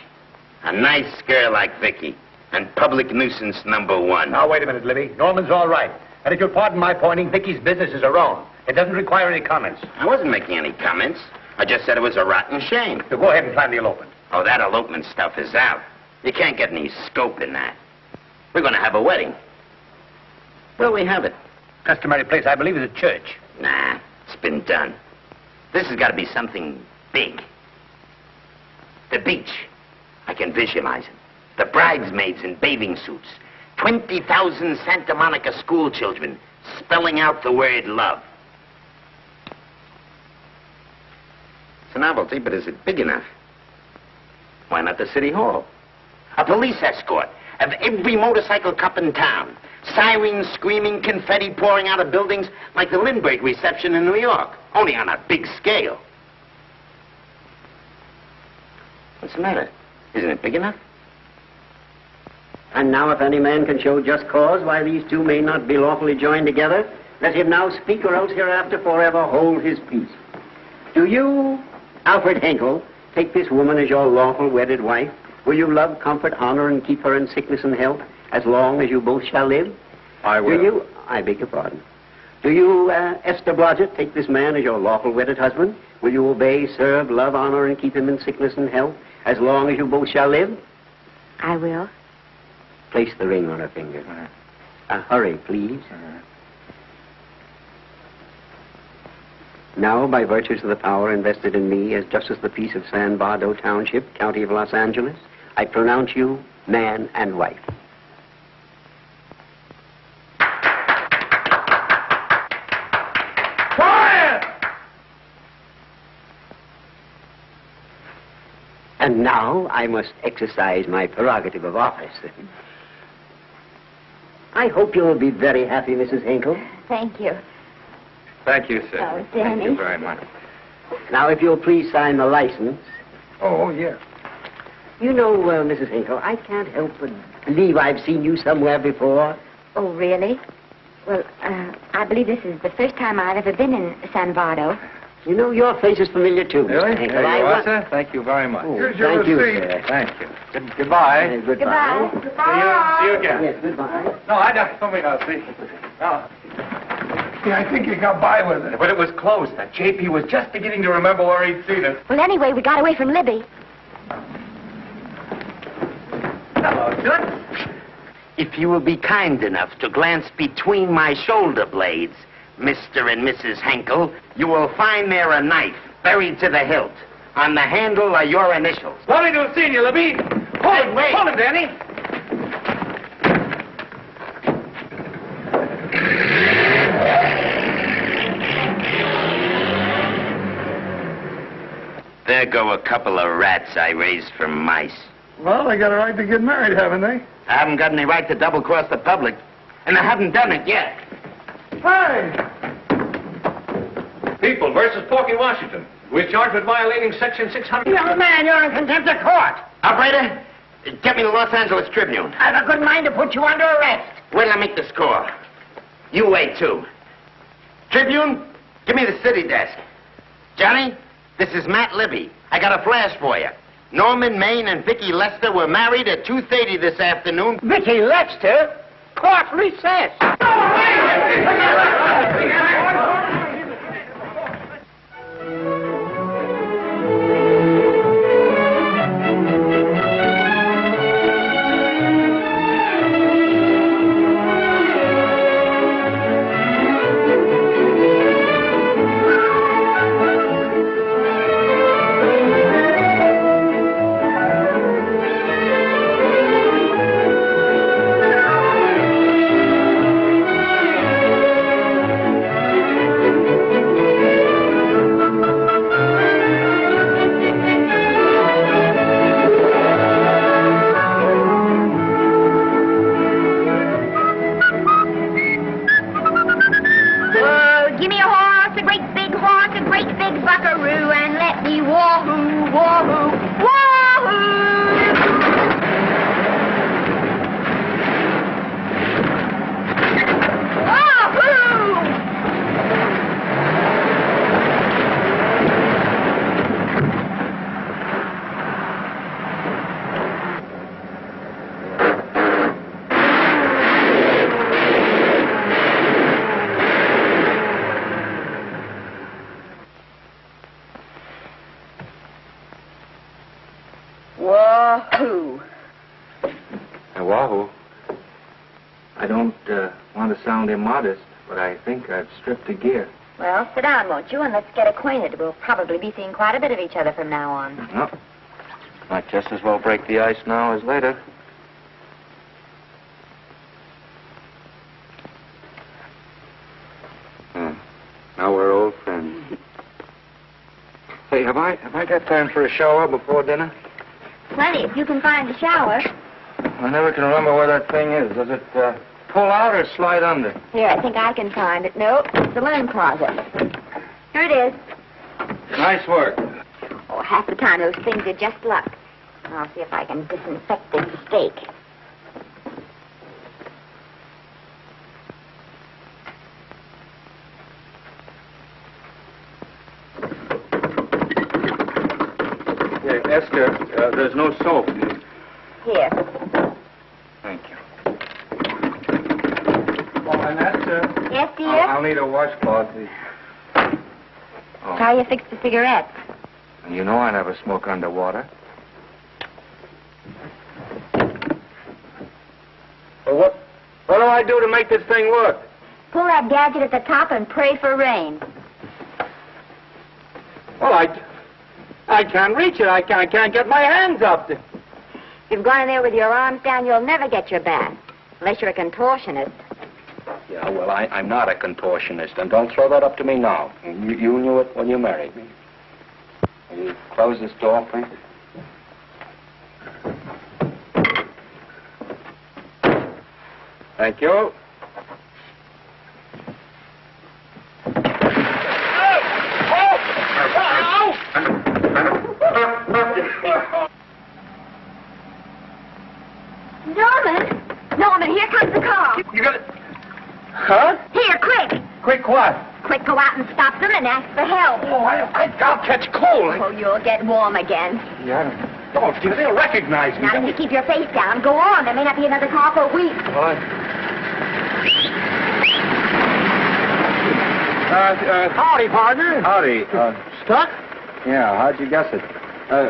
A nice girl like Vicky. And public nuisance #1. Now, wait a minute, Libby. Norman's all right. And if you'll pardon my pointing, Vicky's business is her own. It doesn't require any comments. I wasn't making any comments. I just said it was a rotten shame. So go ahead and plan the elopement. Oh, that elopement stuff is out. You can't get any scope in that. We're going to have a wedding. Where'll we have it? Customary place, I believe, is a church. Nah, it's been done. This has got to be something big. The beach. I can visualize it. The bridesmaids in bathing suits. 20,000 Santa Monica school children spelling out the word love. It's a novelty, but is it big enough? Why not the city hall? A police escort of every motorcycle cop in town. Sirens screaming, confetti pouring out of buildings like the Lindbergh reception in New York, only on a big scale. What's the matter? Isn't it big enough? And now if any man can show just cause why these two may not be lawfully joined together, let him now speak, or else hereafter forever hold his peace. Do you, Alfred Henkel, take this woman as your lawful wedded wife? Will you love, comfort, honor, and keep her in sickness and health as long as you both shall live? I will. Do you, I beg your pardon. Do you, Esther Blodgett, take this man as your lawful wedded husband? Will you obey, serve, love, honor, and keep him in sickness and health as long as you both shall live? I will. Place the ring on her finger. Hurry, please. Now, by virtues of the power invested in me as Justice of the Peace of San Bardo Township, County of Los Angeles, I pronounce you man and wife. And now I must exercise my prerogative of office. I hope you'll be very happy, Mrs. Hinkle. Thank you. Thank you, sir. Oh, Thank Danny. you very much. Now, if you'll please sign the license. Oh, yeah. You know, Mrs. Hinkle, I can't help but believe I've seen you somewhere before. Oh, really? Well, I believe this is the first time I've ever been in San Bardo. You know, your face is familiar, too, Really? Mr. Hinkle. There you are, sir. Thank you very much. Oh, Here's your thank you, receipt. sir. Thank you. Goodbye. Goodbye. See you again. Yes, goodbye. No, I don't think I'll see. No. Yeah, I think you got by with it. But it was close. That JP was just beginning to remember where he'd seen it. Well, anyway, we got away from Libby. Hello, Toots. If you will be kind enough to glance between my shoulder blades, Mr. and Mrs. Henkel, you will find there a knife buried to the hilt. On the handle are your initials. Lovely to have seen you, Libby. Hold it, wait. hold it, Danny. There go a couple of rats I raised from mice. Well, they got a right to get married, haven't they? I haven't got any right to double-cross the public, and I haven't done it yet. Hey! People versus Porky Washington. We're charged with violating Section 600. Young man, you're in contempt of court. Operator, get me the Los Angeles Tribune. I've a good mind to put you under arrest. Wait till I make the score. You wait, too. Tribune, give me the city desk. Johnny, this is Matt Libby. I got a flash for you. Norman Maine and Vicky Lester were married at 2:30 this afternoon. Vicky Lester? Court recess. me a horse, a great big horse, a great big buckaroo, and let me wahoo, wahoo, wahoo! Wahoo. Wahoo. I don't want to sound immodest, but I think I've stripped a gear. Well, sit down, won't you, and let's get acquainted. We'll probably be seeing quite a bit of each other from now on. No. Might just as well break the ice now as later. Now we're old friends. Hey, have I got time for a shower before dinner? Plenty, if you can find a shower. I never can remember where that thing is. Does it pull out or slide under? Here, I think I can find it. Nope, it's the linen closet. Here it is. Nice work. Oh, half the time those things are just luck. I'll see if I can disinfect this steak. Yeah, Esther, there's no soap. Here. Thank you. Oh, and Esther. Yes, dear? I'll need a washcloth, please. Oh. How you fix the cigarettes? And you know I never smoke underwater. Well, what do I do to make this thing work? Pull that gadget at the top and pray for rain. Well, I can't reach it. I can't get my hands up. If you've gone in there with your arms down, you'll never get your bath. Unless you're a contortionist. Yeah, well, I'm not a contortionist, and don't throw that up to me now. You knew it when you married me. Will you close this door, please? Thank you. Norman, here comes the car. You got it? Huh? Here, quick. Quick what? Quick, go out and stop them and ask for help. Oh, I'll catch cold. Oh, you'll get warm again. Yeah, don't you? They'll recognize me. Now, if you keep your face down, go on. There may not be another car for a week. What? Howdy, partner. Howdy. Stuck? Yeah, how'd you guess it?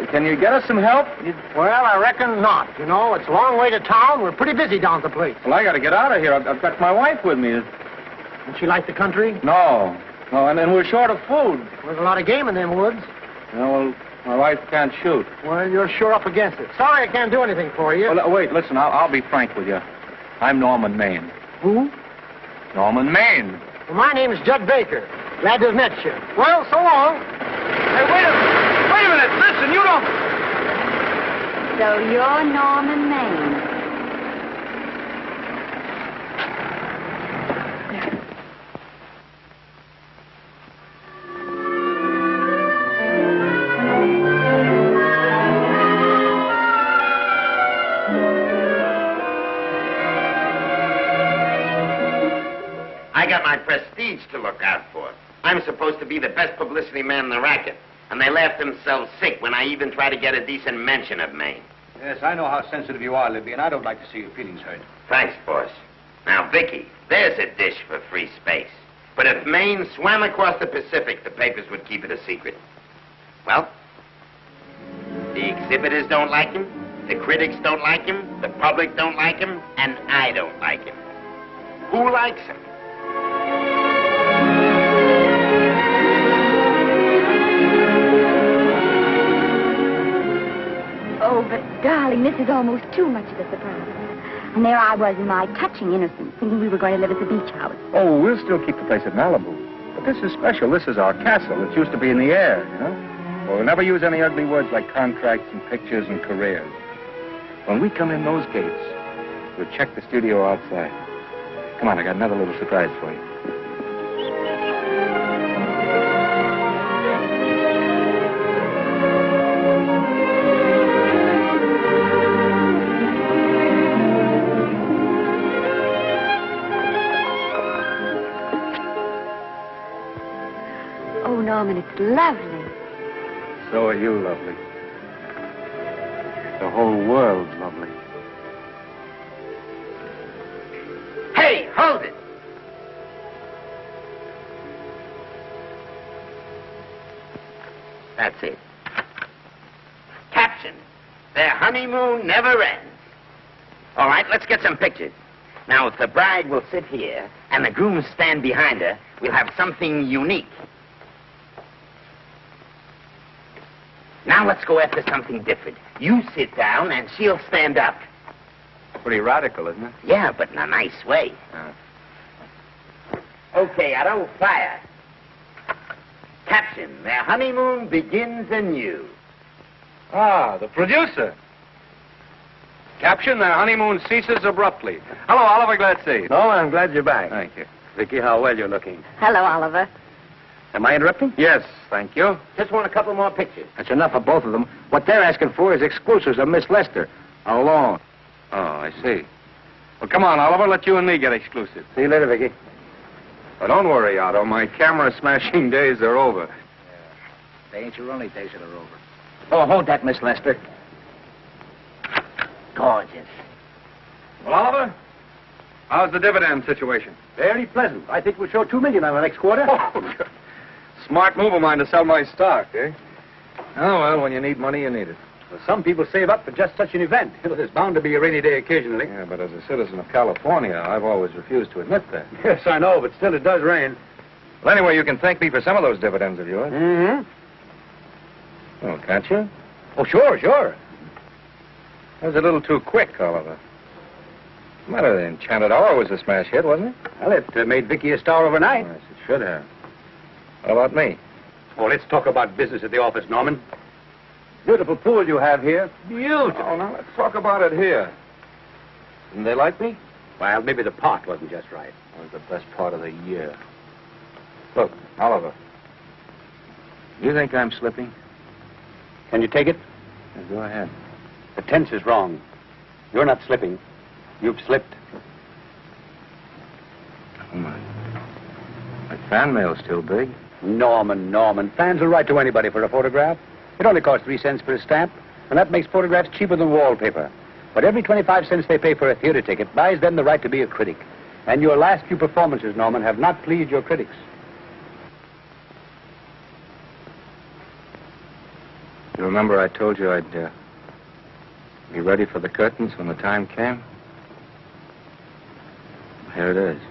Can you get us some help? Well, I reckon not. You know, it's a long way to town. We're pretty busy down at the place. Well, I got to get out of here. I've got my wife with me. Doesn't she like the country? No, and we're short of food. There's a lot of game in them woods. You know, well, my wife can't shoot. Well, you're sure up against it. Sorry I can't do anything for you. Well, wait, listen, I'll be frank with you. I'm Norman Maine. Who? Norman Maine. Well, my name is Judd Baker. Glad to have met you. Well, so long. Hey, wait a minute. Listen, you don't... So you're Norman Maine. I got my prestige to look out for. I'm supposed to be the best publicity man in the racket. And they laughed themselves sick when I even tried to get a decent mention of Maine. Yes, I know how sensitive you are, Libby, and I don't like to see your feelings hurt. Thanks, boss. Now, Vicky, there's a dish for free space. But if Maine swam across the Pacific, the papers would keep it a secret. Well, the exhibitors don't like him, the critics don't like him, the public don't like him, and I don't like him. Who likes him? Oh, but darling, this is almost too much of a surprise. And there I was in my touching innocence, thinking we were going to live at the beach house. Oh, we'll still keep the place at Malibu. But this is special. This is our castle. It used to be in the air, you know? Well, we'll never use any ugly words like contracts and pictures and careers. When we come in those gates, we'll check the studio outside. Come on, I got another little surprise for you. Oh, Norman, it's lovely. So are you lovely. The whole world's lovely. Hey, hold it! That's it. Caption: their honeymoon never ends. All right, let's get some pictures. Now, if the bride will sit here and the groom stand behind her, we'll have something unique. Now let's go after something different. You sit down and she'll stand up. Pretty radical, isn't it? Yeah, but in a nice way. Okay, Otto, fire. Caption: their honeymoon begins anew. Ah, the producer. Caption: their honeymoon ceases abruptly. Hello, Oliver, glad to see you. Oh, I'm glad you're back. Thank you. Vicky, how well you're looking. Hello, Oliver. Am I interrupting? Yes, thank you. Just want a couple more pictures. That's enough of both of them. What they're asking for is exclusives of Miss Lester. Alone. Oh, I see. Well, come on, Oliver, let you and me get exclusive. See you later, Vicky. But don't worry, Otto. My camera smashing days are over. They ain't your only days that are over. Oh, hold that, Miss Lester. Gorgeous. Well, Oliver, how's the dividend situation? Very pleasant. I think we'll show $2 million on the next quarter. Oh, smart move of mine to sell my stock, eh? Oh, well, when you need money, you need it. Well, some people save up for just such an event. There's bound to be a rainy day occasionally. Yeah, but as a citizen of California, I've always refused to admit that. Yes, I know, but still it does rain. Well, anyway, you can thank me for some of those dividends of yours. Mm-hmm. Oh, can't you? Oh, sure. That was a little too quick, Oliver. Matter, the Enchanted Hour was a smash hit, wasn't it? Well, it made Vicky a star overnight. Yes, it should have. What about me? Oh, let's talk about business at the office, Norman. Beautiful pool you have here. Beautiful. Oh, now let's talk about it here. Didn't they like me? Well, maybe the pot wasn't just right. It was the best part of the year. Look, Oliver. You think I'm slipping? Can you take it? Yeah, go ahead. The tense is wrong. You're not slipping. You've slipped. Oh, my fan mail's still big. Norman. Fans will write to anybody for a photograph. It only costs 3 cents for a stamp, and that makes photographs cheaper than wallpaper. But every 25 cents they pay for a theater ticket buys them the right to be a critic. And your last few performances, Norman, have not pleased your critics. You remember I told you I'd be ready for the curtains when the time came? Here it is.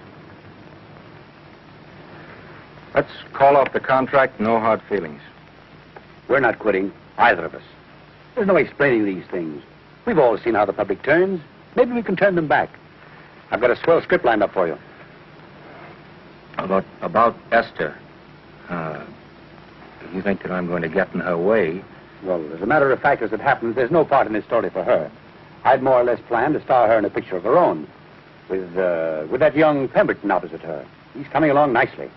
Let's call off the contract, no hard feelings. We're not quitting, either of us. There's no explaining these things. We've all seen how the public turns. Maybe we can turn them back. I've got a swell script lined up for you. About Esther. You think that I'm going to get in her way? Well, as a matter of fact, as it happens, there's no part in this story for her. I'd more or less planned to star her in a picture of her own, with that young Pemberton opposite her. He's coming along nicely.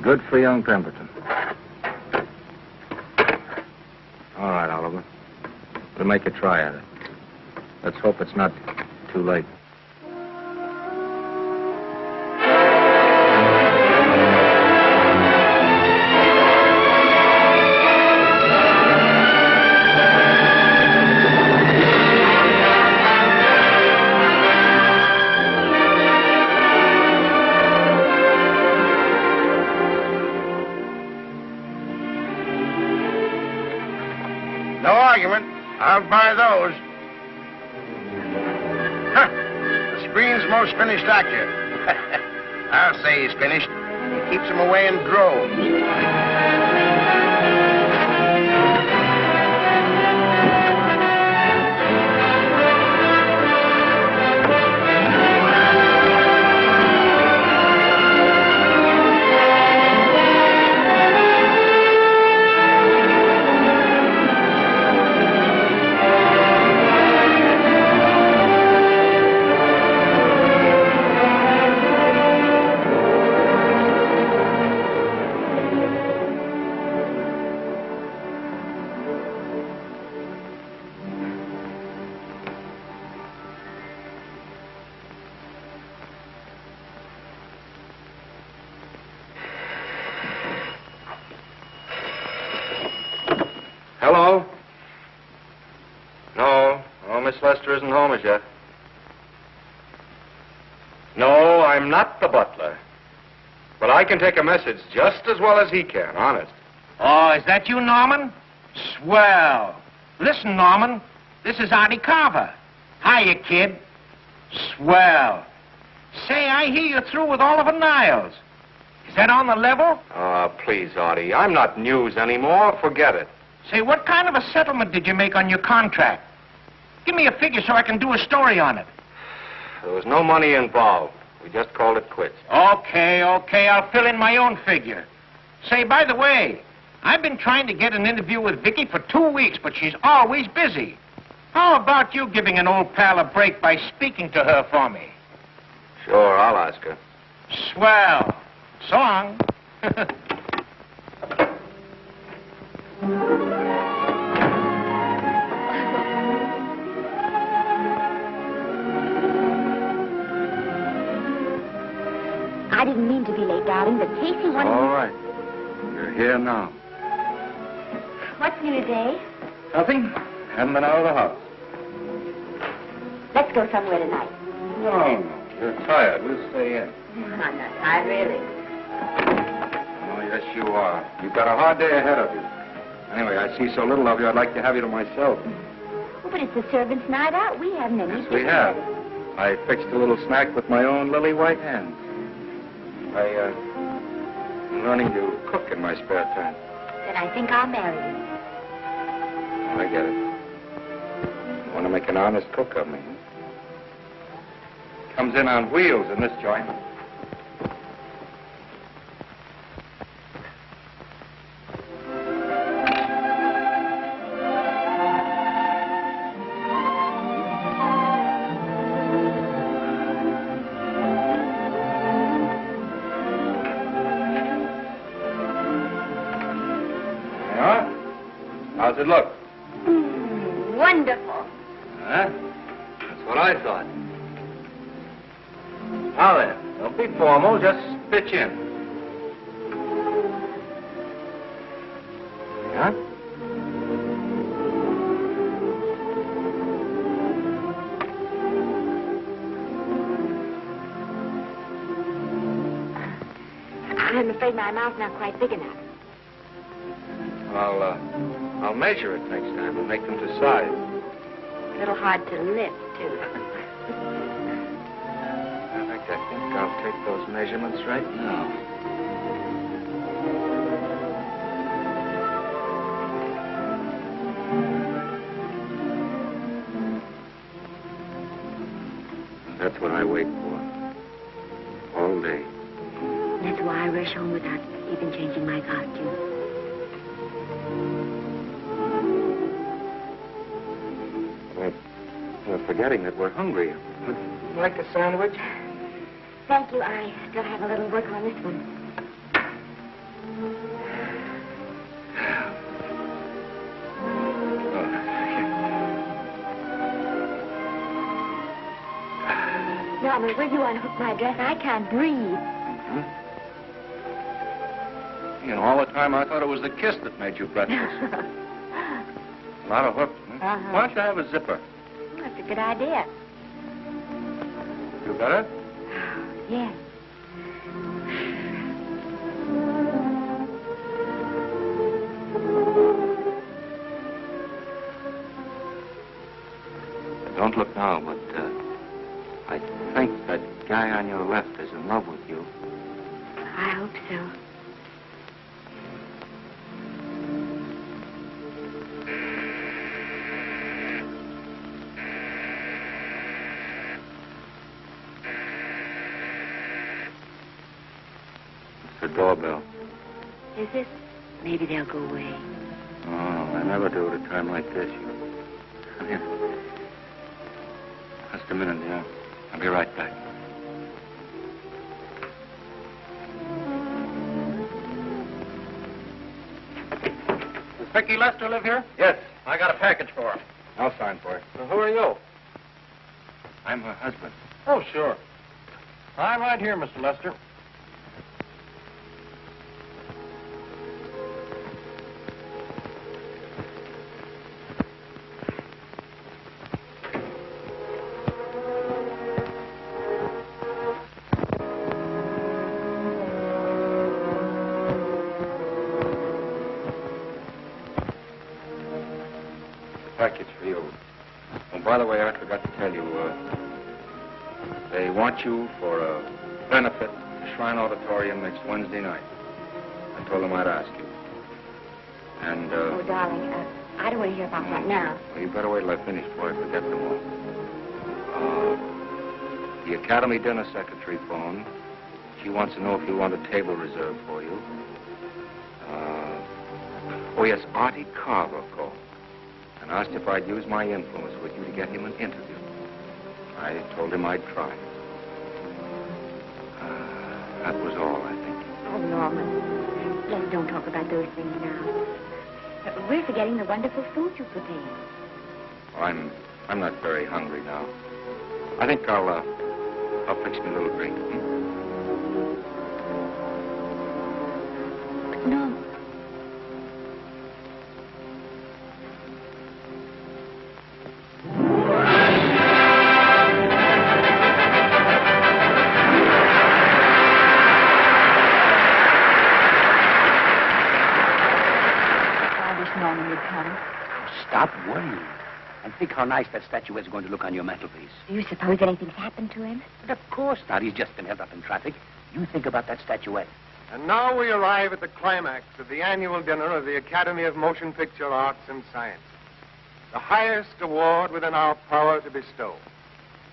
Good for young Pemberton. All right, Oliver. We'll make a try at it. Let's hope it's not too late. No argument. I'll buy those. Huh. The screen's most finished actor. I'll say he's finished. He keeps them away in droves. Lester isn't home as yet. No, I'm not the butler. But I can take a message just as well as he can, honest. Oh, is that you, Norman? Swell. Listen, Norman, this is Artie Carver. Hiya, kid. Swell. Say, I hear you're through with Oliver Niles. Is that on the level? Please, Artie. I'm not news anymore. Forget it. Say, what kind of a settlement did you make on your contract? Give me a figure so I can do a story on it. There was no money involved. We just called it quits. Okay, I'll fill in my own figure. Say, by the way, I've been trying to get an interview with Vicky for 2 weeks, but she's always busy. How about you giving an old pal a break by speaking to her for me? Sure, I'll ask her. Swell. So long. I didn't mean to be late, darling, but Casey wanted... All right. You're here now. What's new today? Nothing. Haven't been out of the house. Let's go somewhere tonight. No. You're tired. We'll stay in. I'm not tired, really. Oh, yes, you are. You've got a hard day ahead of you. Anyway, I see so little of you, I'd like to have you to myself. Oh, but it's a servant's night out. We haven't any... Yes, we have. I fixed a little snack with my own lily white hands. I'm learning to cook in my spare time. Then I think I'll marry you. I get it. You want to make an honest cook of me. Comes in on wheels in this joint. How's it look? Wonderful. Huh? That's what I thought. Now then, don't be formal, just pitch in. Yeah? I'm afraid my mouth's not quite big enough. I'll measure it next time and make them to size. A little hard to lift, too. In fact, I think I'll take those measurements right now. That's what I wait for. All day. That's why I rush home without even changing my costume. We're forgetting that we're hungry. Would you like a sandwich? Thank you. I still have a little work on this one. Norman, will you unhook my dress? I can't breathe. You know, all the time I thought it was the kiss that made you breathless. A lot of hooks. Huh? Why don't you have a zipper? That's a good idea. You better? Yes. Don't look now, but I think that guy on your left is in love with you. I hope so. The doorbell. Is it? Maybe they'll go away. Oh, I never do at a time like this. Just a minute, yeah. I'll be right back. Does Vicky Lester live here? Yes. I got a package for her. I'll sign for it. Well, who are you? I'm her husband. Oh, sure. I'm right here, Mr. Lester. Package for you. Oh, by the way, I forgot to tell you, they want you for a benefit at the Shrine Auditorium next Wednesday night. I told them I'd ask you. And, Oh, darling, I don't want to hear about that now. Well, you better wait till I finish before I forget them all. The Academy dinner secretary phoned. She wants to know if you want a table reserved for you. Oh, yes, Artie Carver called and asked if I'd use my influence with you to get him an interview. I told him I'd try. That was all, I think. Oh, Norman, let's don't talk about those things now. We're forgetting the wonderful food you prepared. Oh, I'm not very hungry now. I think I'll fix me a little drink. No. Stop worrying. And think how nice that statuette is going to look on your mantelpiece. Do you suppose anything's happened to him? But of course not. He's just been held up in traffic. You think about that statuette. And now we arrive at the climax of the annual dinner of the Academy of Motion Picture Arts and Sciences, the highest award within our power to bestow.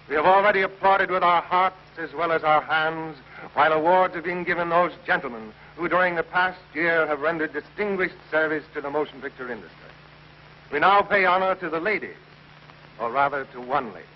We have already applauded with our hearts as well as our hands, while awards are being given those gentlemen who during the past year have rendered distinguished service to the motion picture industry. We now pay honor to the ladies, or rather to one lady.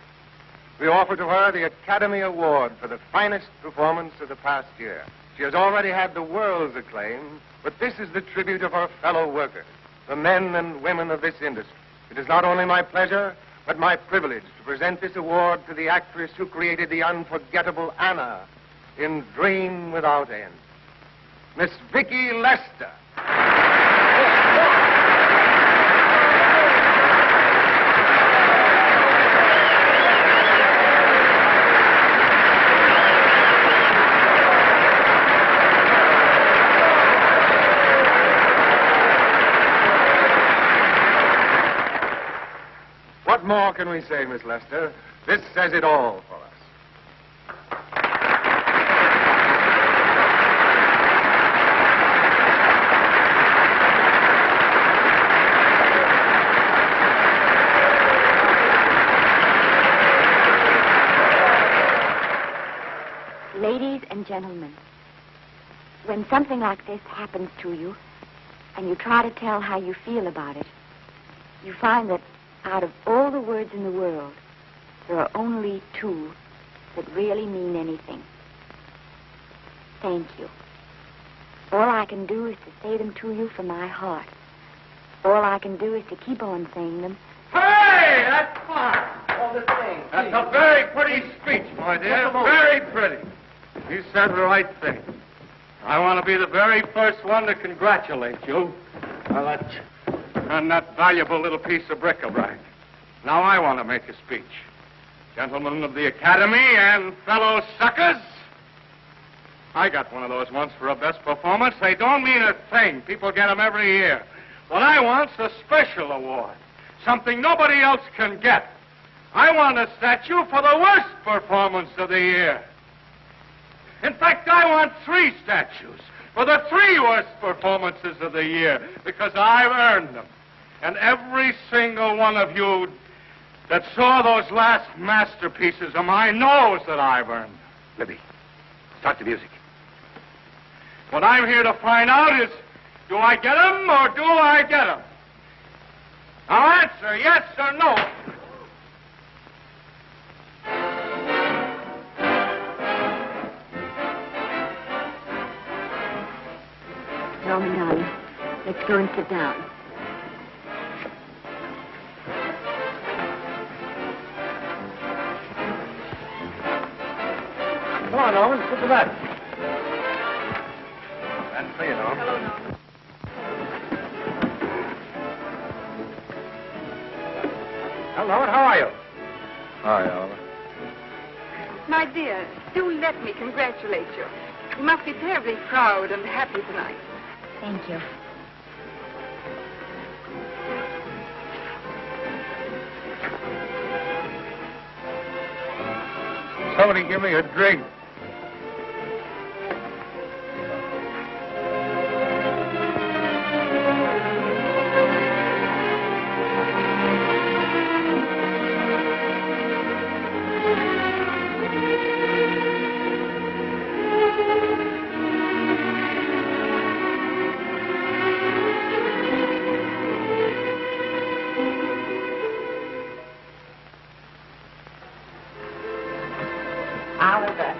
We offer to her the Academy Award for the finest performance of the past year. She has already had the world's acclaim, but this is the tribute of her fellow workers, the men and women of this industry. It is not only my pleasure, but my privilege to present this award to the actress who created the unforgettable Anna in Dream Without End, Miss Vicki Lester. What more can we say, Miss Lester? This says it all for us. Ladies and gentlemen, when something like this happens to you, and you try to tell how you feel about it, you find that out of all the words in the world, there are only two that really mean anything. Thank you. All I can do is to say them to you from my heart. All I can do is to keep on saying them. Hey, that's fine. All the thing. That's a very pretty speech, my dear. Very pretty. You said the right thing. I want to be the very first one to congratulate you on that valuable little piece of bric-a-brac. Now I want to make a speech. Gentlemen of the Academy and fellow suckers, I got one of those once for a best performance. They don't mean a thing. People get them every year. What I want's a special award, something nobody else can get. I want a statue for the worst performance of the year. In fact, I want 3 statues for the 3 worst performances of the year, because I've earned them. And every single one of you that saw those last masterpieces of mine knows that I've earned them. Libby, start the music. What I'm here to find out is, do I get them or do I get them? Now answer yes or no. Norman, darling, let's go and sit down. Come on, Norman, sit to that. That's for you, Norman. Hello, Norman, how are you? Hi, Oliver. My dear, do let me congratulate you. You must be terribly proud and happy tonight. Thank you. Somebody give me a drink. Oliver,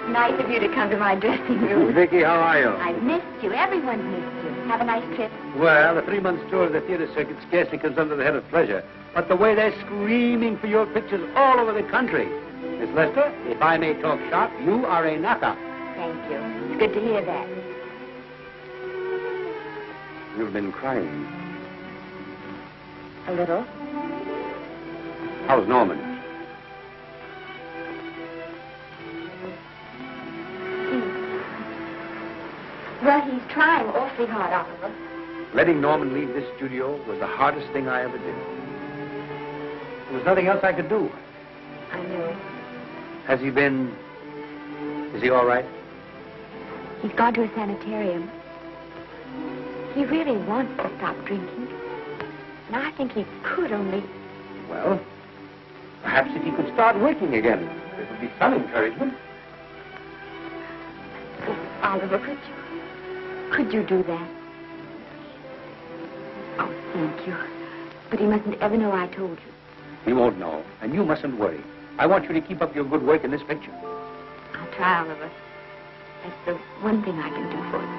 nice of you to come to my dressing room. Vicky, how are you? I've missed you. Everyone's missed you. Have a nice trip. Well, the 3-month tour of the theater circuit scarcely comes under the head of pleasure. But the way they're screaming for your pictures all over the country. Miss Lester, if I may talk shop, you are a knockout. Thank you. It's good to hear that. You've been crying. A little. How's Norman? Well, he's trying awfully hard, Oliver. Letting Norman leave this studio was the hardest thing I ever did. There was nothing else I could do. I know. Has he been... Is he all right? He's gone to a sanitarium. He really wants to stop drinking. And I think he could only... Well, perhaps if he could start working again, there would be some encouragement. Oh, Oliver, could you do that? Oh, thank you. But he mustn't ever know I told you. He won't know, and you mustn't worry. I want you to keep up your good work in this picture. I'll try, Oliver. That's the one thing I can do for you.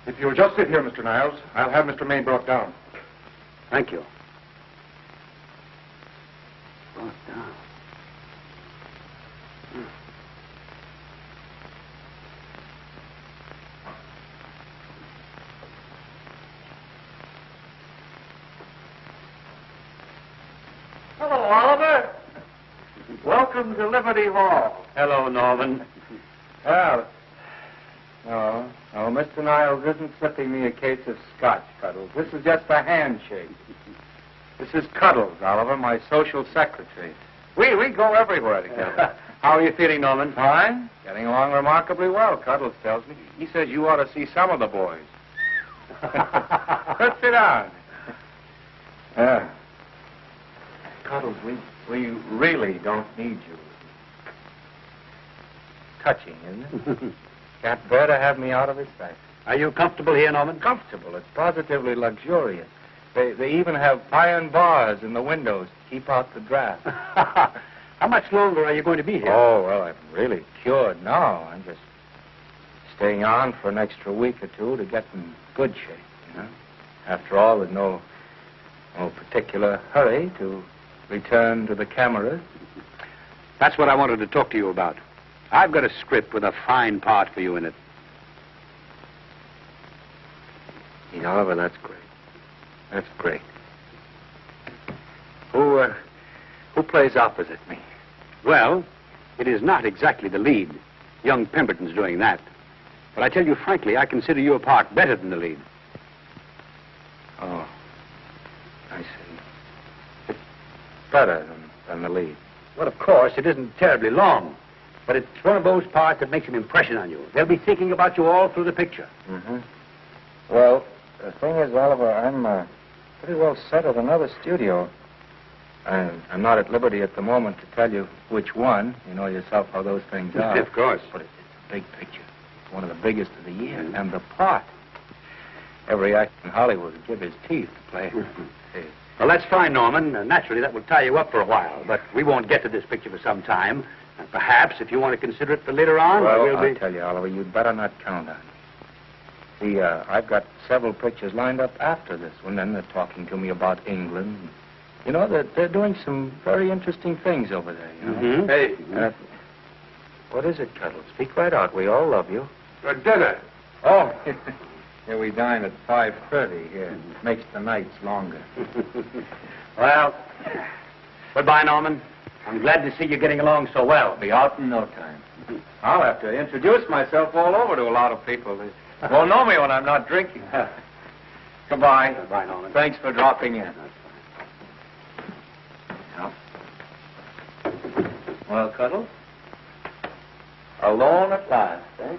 If you'll just sit here, Mr. Niles, I'll have Mr. Maine brought down. Thank you. Brought down. Hello, Oliver. Welcome to Liberty Hall. Hello, Norman. Well, no, Mr. Niles isn't slipping me a case of scotch, Cuddles. This is just a handshake. This is Cuddles, Oliver, my social secretary. We go everywhere together. How are you feeling, Norman? Fine. Getting along remarkably well, Cuddles tells me. He says you ought to see some of the boys. Let's sit down. Yeah. Cuddles, we really don't need you. Touching, isn't it? Can't bear to have me out of his sight. Are you comfortable here, Norman? Comfortable. It's positively luxurious. They even have iron bars in the windows to keep out the draft. How much longer are you going to be here? Oh, well, I'm really cured now. I'm just staying on for an extra week or two to get in good shape, you know. After all, there's no particular hurry to return to the cameras. That's what I wanted to talk to you about. I've got a script with a fine part for you in it. Gee, Oliver, that's great. That's great. Who plays opposite me? Well, it is not exactly the lead. Young Pemberton's doing that. But I tell you frankly, I consider your part better than the lead. Oh, I see. It's better than the lead. Well, of course, it isn't terribly long. But it's one of those parts that makes an impression on you. They'll be thinking about you all through the picture. Mm-hmm. Well, the thing is, Oliver, I'm pretty well set at another studio. I'm not at liberty at the moment to tell you which one. You know yourself how those things are. Of course. But it's a big picture. It's one of the biggest of the year. And the part. Every actor in Hollywood would give his teeth to play. Well, that's fine, Norman. Naturally, that will tie you up for a while. But we won't get to this picture for some time. And perhaps, if you want to consider it for later on, well, I'll tell you, Oliver, you'd better not count on it. See, I've got several pictures lined up after this one, and they're talking to me about England. You know, they're doing some very interesting things over there, you know. Mm-hmm. Hey. What is it, Cuddles? Speak right out. We all love you. For dinner. Oh, here we dine at 5:30 here. Makes the nights longer. Well, goodbye, Norman. I'm glad to see you getting along so well. Be out in no time. I'll have to introduce myself all over to a lot of people. They won't know me when I'm not drinking. Goodbye. Goodbye, Norman. Thanks for dropping in. Well, Cuddles? Alone at last, eh?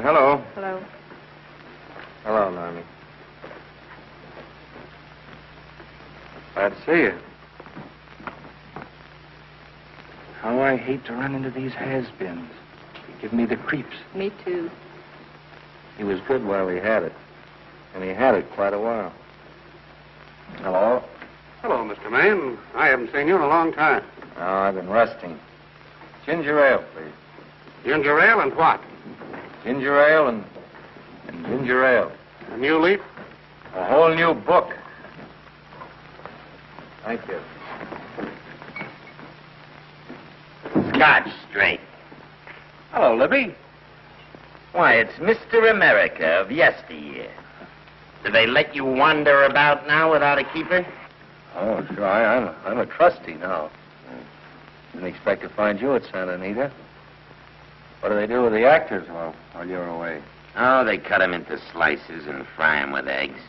Hello. Hello. Hello, Normie. Glad to see you. How I hate to run into these has-beens. They give me the creeps. Me too. He was good while he had it. And he had it quite a while. Hello? Hello, Mr. Maine. I haven't seen you in a long time. Oh, I've been resting. Ginger ale, please. Ginger ale and what? Ginger ale and ginger ale. A new leaf? A whole new book. Thank you. Scotch straight. Hello, Libby. Why, it's Mr. America of yesteryear. Do they let you wander about now without a keeper? Oh, sure. I'm a trustee now. Didn't expect to find you at Santa Anita. What do they do with the actors while you're away? Oh, they cut them into slices and fry them with eggs.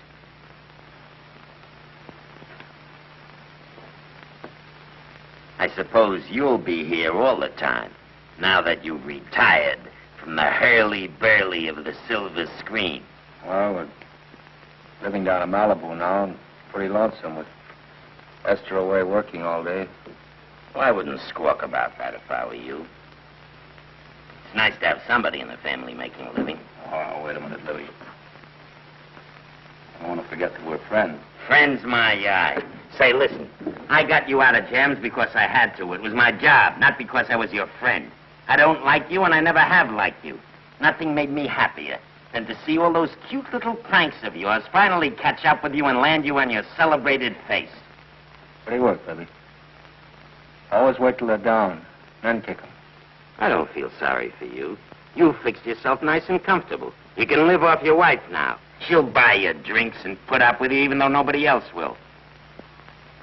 I suppose you'll be here all the time, now that you've retired from the hurly-burly of the silver screen. Well, we're living down in Malibu now and pretty lonesome with Esther away working all day. Well, I wouldn't squawk about that if I were you. It's nice to have somebody in the family making a living. Oh, wait a minute, Libby. I don't want to forget that we're friends. Friends, my eye. Say, listen, I got you out of jams because I had to. It was my job, not because I was your friend. I don't like you, and I never have liked you. Nothing made me happier than to see all those cute little pranks of yours finally catch up with you and land you on your celebrated face. Pretty work, Libby. Always wait till they're down, then kick 'em. I don't feel sorry for you. You fixed yourself nice and comfortable. You can live off your wife now. She'll buy you drinks and put up with you even though nobody else will.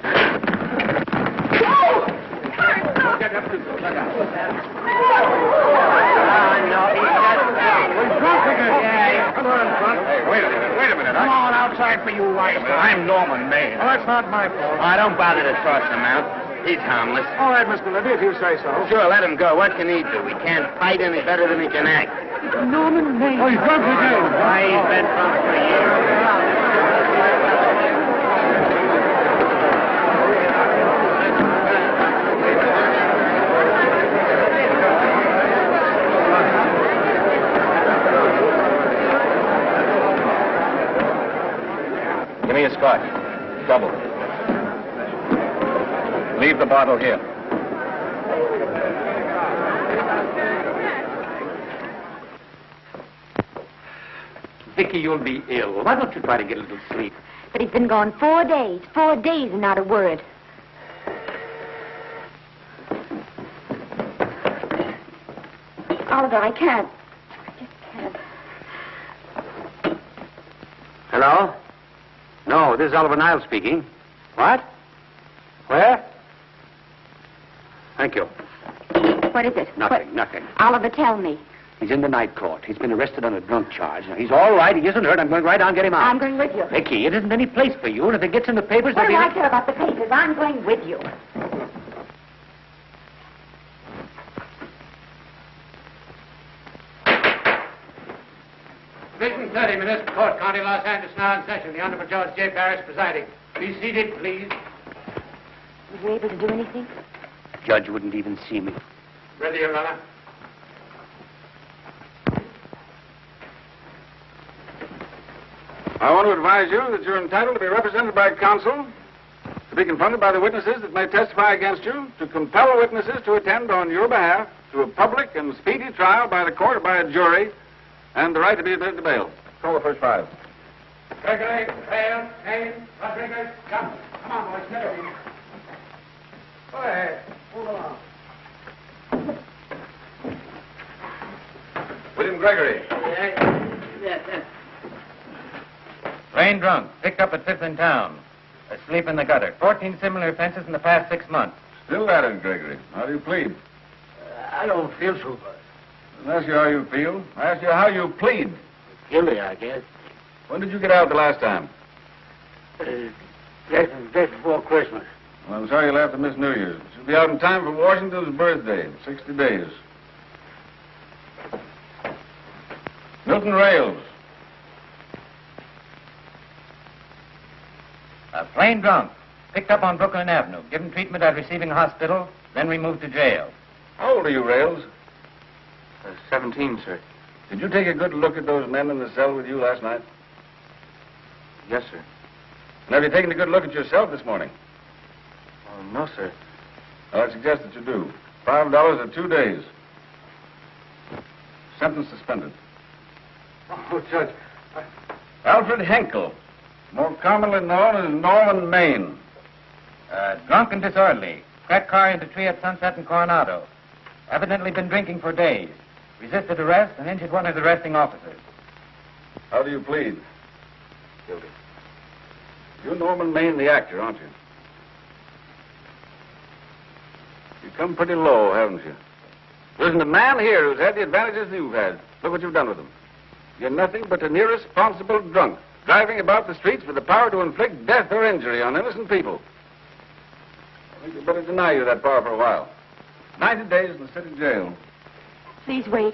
Wait a minute. Come on outside for you, wife. I'm Norman Maine. Oh, that's not my fault. Oh, don't bother to toss him out. He's harmless. All right, Mr. Libby, if you say so. Sure, let him go. What can he do? He can't fight any better than he can act. Norman Maine. Oh, he's drunk again. Why, he's been drunk for years. Give me a scotch. Double. Leave the bottle here. Vicky, you'll be ill. Why don't you try to get a little sleep? But he's been gone 4 days. 4 days and not a word. Oliver, I can't. I just can't. Hello? No, this is Oliver Niles speaking. What? Where? Thank you. What is it? Nothing. Oliver, tell me. He's in the night court. He's been arrested on a drunk charge. Now, he's all right. He isn't hurt. I'm going right on and get him out. I'm going with you. Vicky, it isn't any place for you. And if it gets in the papers, What do there'll I care about the papers? I'm going with you. Division 30, Municipal Court, County Los Angeles, now in session. The Honorable Judge J. Parrish presiding. Be seated, please. Was you able to do anything? The judge wouldn't even see me. Ready, Your Honor. I want to advise you that you're entitled to be represented by counsel, to be confronted by the witnesses that may testify against you, to compel witnesses to attend on your behalf to a public and speedy trial by the court or by a jury, and the right to be admitted to bail. Call the first 5. Gregory, Hale, Hayes, Rodriguez, come. Come on, boys, get over. Go ahead. Move along. William Gregory. Yes. Plain drunk, picked up at 5th in town. Asleep in the gutter. 14 similar offenses in the past 6 months. Still at it, Gregory. How do you plead? I don't feel so bad. I didn't ask you how you feel. I asked you how you plead. Guilty, I guess. When did you get out the last time? Just before Christmas. Well, I'm sorry you'll have to miss New Year's. You'll be out in time for Washington's birthday, 60 days. Milton Rails. Plain drunk, picked up on Brooklyn Avenue, given treatment at receiving hospital, then removed to jail. How old are you, Rails? 17, sir. Did you take a good look at those men in the cell with you last night? Yes, sir. And have you taken a good look at yourself this morning? No, sir. Well, I suggest that you do. $5 or 2 days. Sentence suspended. Oh, Judge. Alfred Henkel, more commonly known as Norman Maine. Drunk and disorderly. Cracked car into tree at Sunset and Coronado. Evidently been drinking for days. Resisted arrest and injured one of the arresting officers. How do you plead? Guilty. You're Norman Maine, the actor, aren't you? You've come pretty low, haven't you? There isn't a man here who's had the advantages you've had. Look what you've done with them. You're nothing but an irresponsible drunk, driving about the streets with the power to inflict death or injury on innocent people. I think you'd better deny you that power for a while. 90 days in the city jail. Please wait.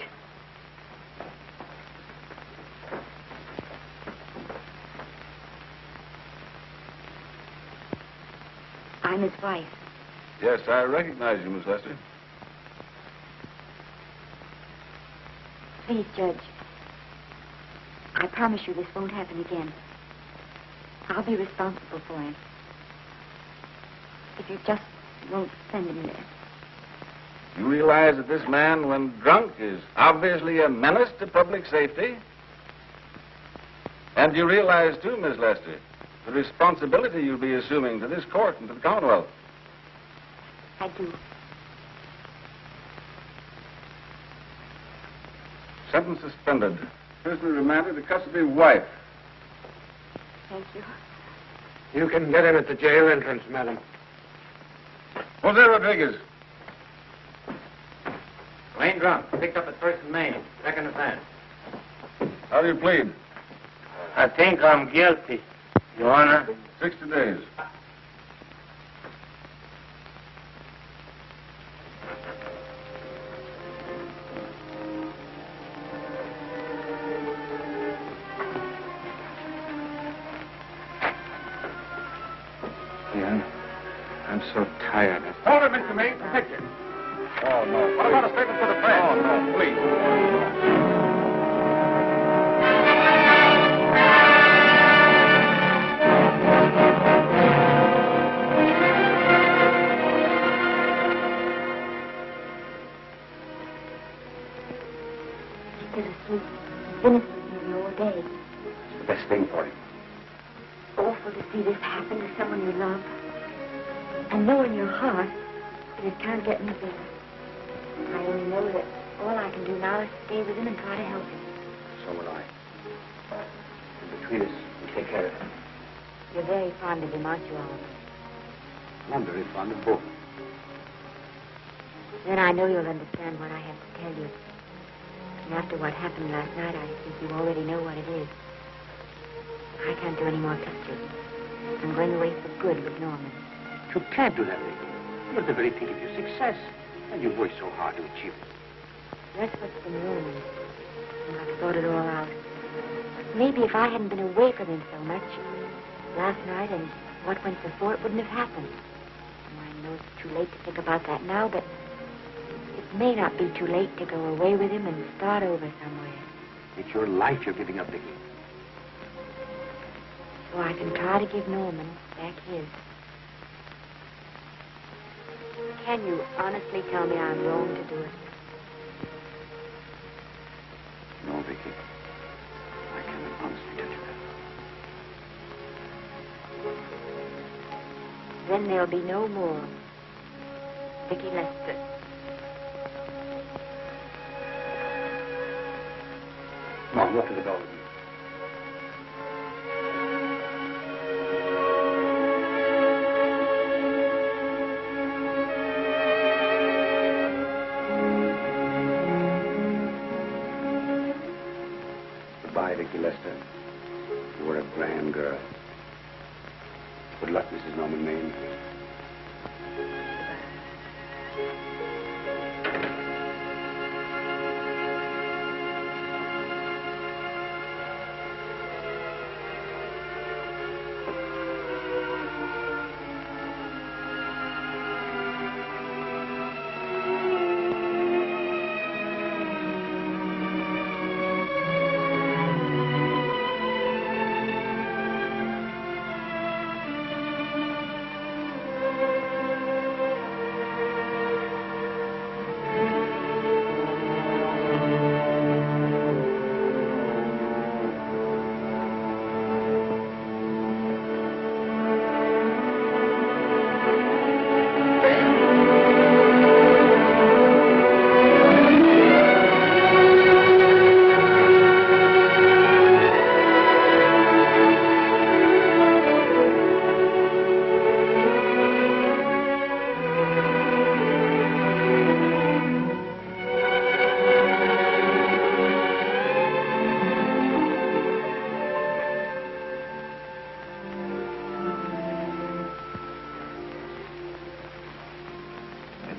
I'm his wife. Yes, I recognize you, Miss Lester. Please, Judge. I promise you this won't happen again. I'll be responsible for him. If you just won't send him there. You realize that this man, when drunk, is obviously a menace to public safety? And you realize, too, Miss Lester, the responsibility you'll be assuming to this court and to the Commonwealth. I do. Sentence suspended. Prisoner remanded to custody of wife. Thank you. You can get him at the jail entrance, madam. Jose Rodriguez. Plain drunk, picked up at 1st and Main. Second offense. How do you plead? I think I'm guilty, Your Honor. 60 days. I'm so tired. Hold it, Mr. Maine. The picture. Oh, no. What about a statement for the press? Oh, no, please. He's asleep innocently all day. It's the best thing for him. Awful to see this happen to someone you love. And know in your heart that it can't get any better. I only know that all I can do now is stay with him and try to help him. So will I. And between us, we'll take care of him. You're very fond of him, aren't you, Oliver? I'm very fond of both. Then I know you'll understand what I have to tell you. And after what happened last night, I think you already know what it is. I can't do any more pictures. I'm going away for good with Norman. You can't do that, Vicky. You're at the very peak of your success. And you've worked so hard to achieve it. That's what's been wrong. And I've thought it all out. Maybe if I hadn't been away from him so much, last night and what went before, it wouldn't have happened. I know it's too late to think about that now, but it may not be too late to go away with him and start over somewhere. It's your life you're giving up, Vicky. so I can try to give Norman back his. Can you honestly tell me I'm wrong to do it? No, Vicky. I can't honestly tell you that. Then there'll be no more Vicky Lester. Mom, look at the dog. Goodbye, Vicky Lester. You were a grand girl. Good luck, Mrs. Norman Maine.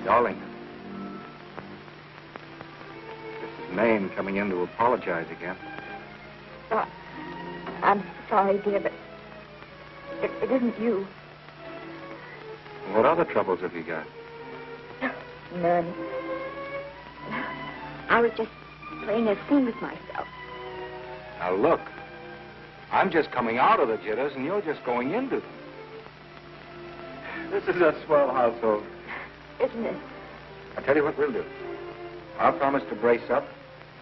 Darling, this is Maine coming in to apologize again. Oh, I'm sorry, dear, but it isn't you. What other troubles have you got? None. I was just playing a scene with myself. Now look, I'm just coming out of the jitters and you're just going into them. This is a swell household. Isn't it? I'll tell you what we'll do. I'll promise to brace up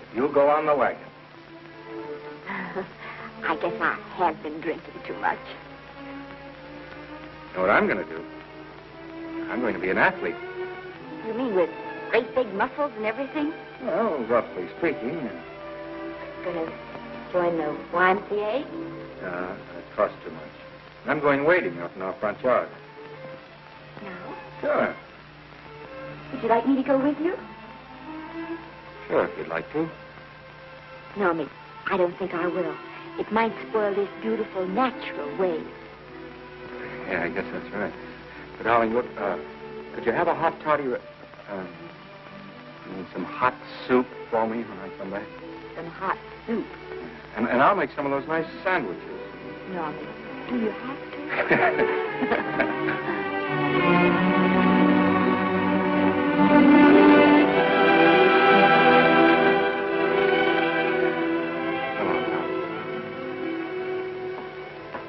if you'll go on the wagon. I guess I have been drinking too much. You know what I'm going to do? I'm going to be an athlete. You mean with great big muscles and everything? Well, roughly speaking. Going to join the YMCA? It costs too much. I'm going wading up in our front yard. No. Sure. Would you like me to go with you? Sure, if you'd like to. No, Miss, I don't think I will. It might spoil this beautiful, natural wave. Yeah, I guess that's right. But, darling, look, could you have a hot toddy, some hot soup for me when I come back? Some hot soup? And I'll make some of those nice sandwiches. No, Miss, do you have to?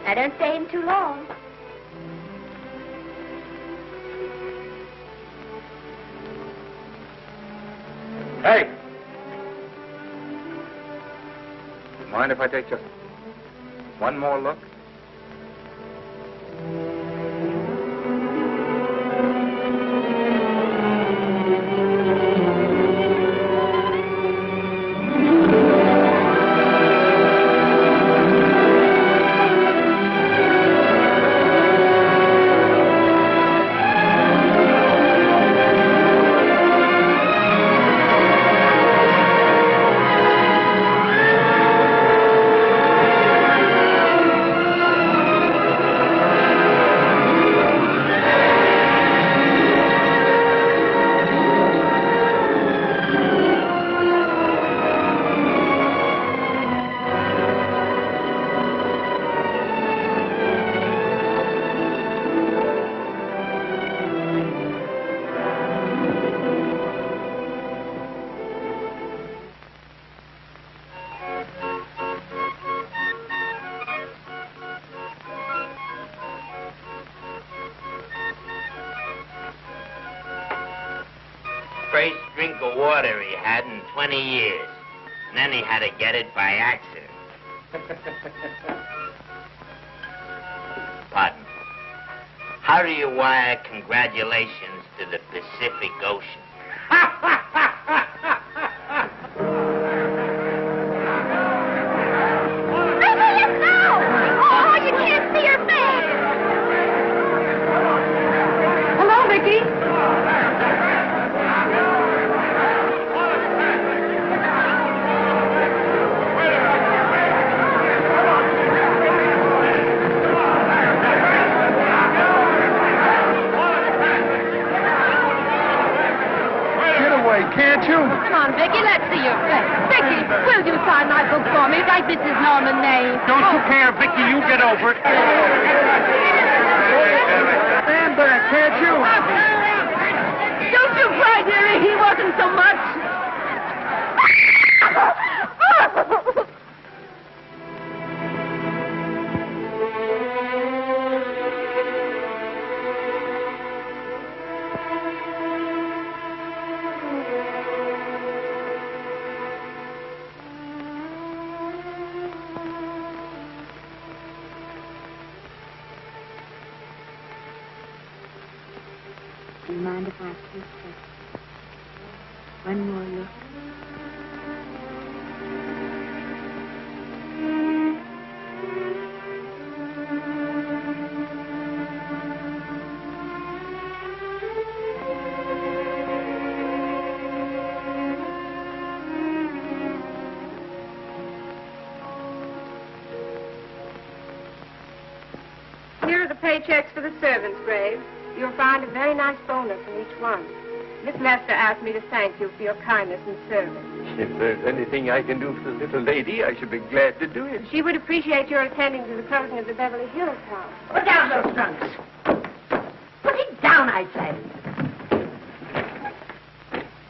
I don't stay in too long. Hey! Do you mind if I take just one more look? first drink of water he had in 20 years. And then he had to get it by accident. Pardon. How do you wire congratulations to the Pacific Ocean? Oh, you can't see her face. Hello, Vicky. Can't you? Come on, Vicky, let's see your face. Vicky, will you sign my book for me? Write Mrs. Norman May. Don't you care, Vicky? You get over it. Stand back, can't you? Don't you cry, dearie. He wasn't so much. Do you mind if I take one more look? Here are the paychecks for the servants, Graves. You'll find a very nice bonus in each one. Miss Lester asked me to thank you for your kindness and service. If there's anything I can do for the little lady, I should be glad to do it. She would appreciate your attending to the closing of the Beverly Hills house. Put down those trunks. Put it down, I say.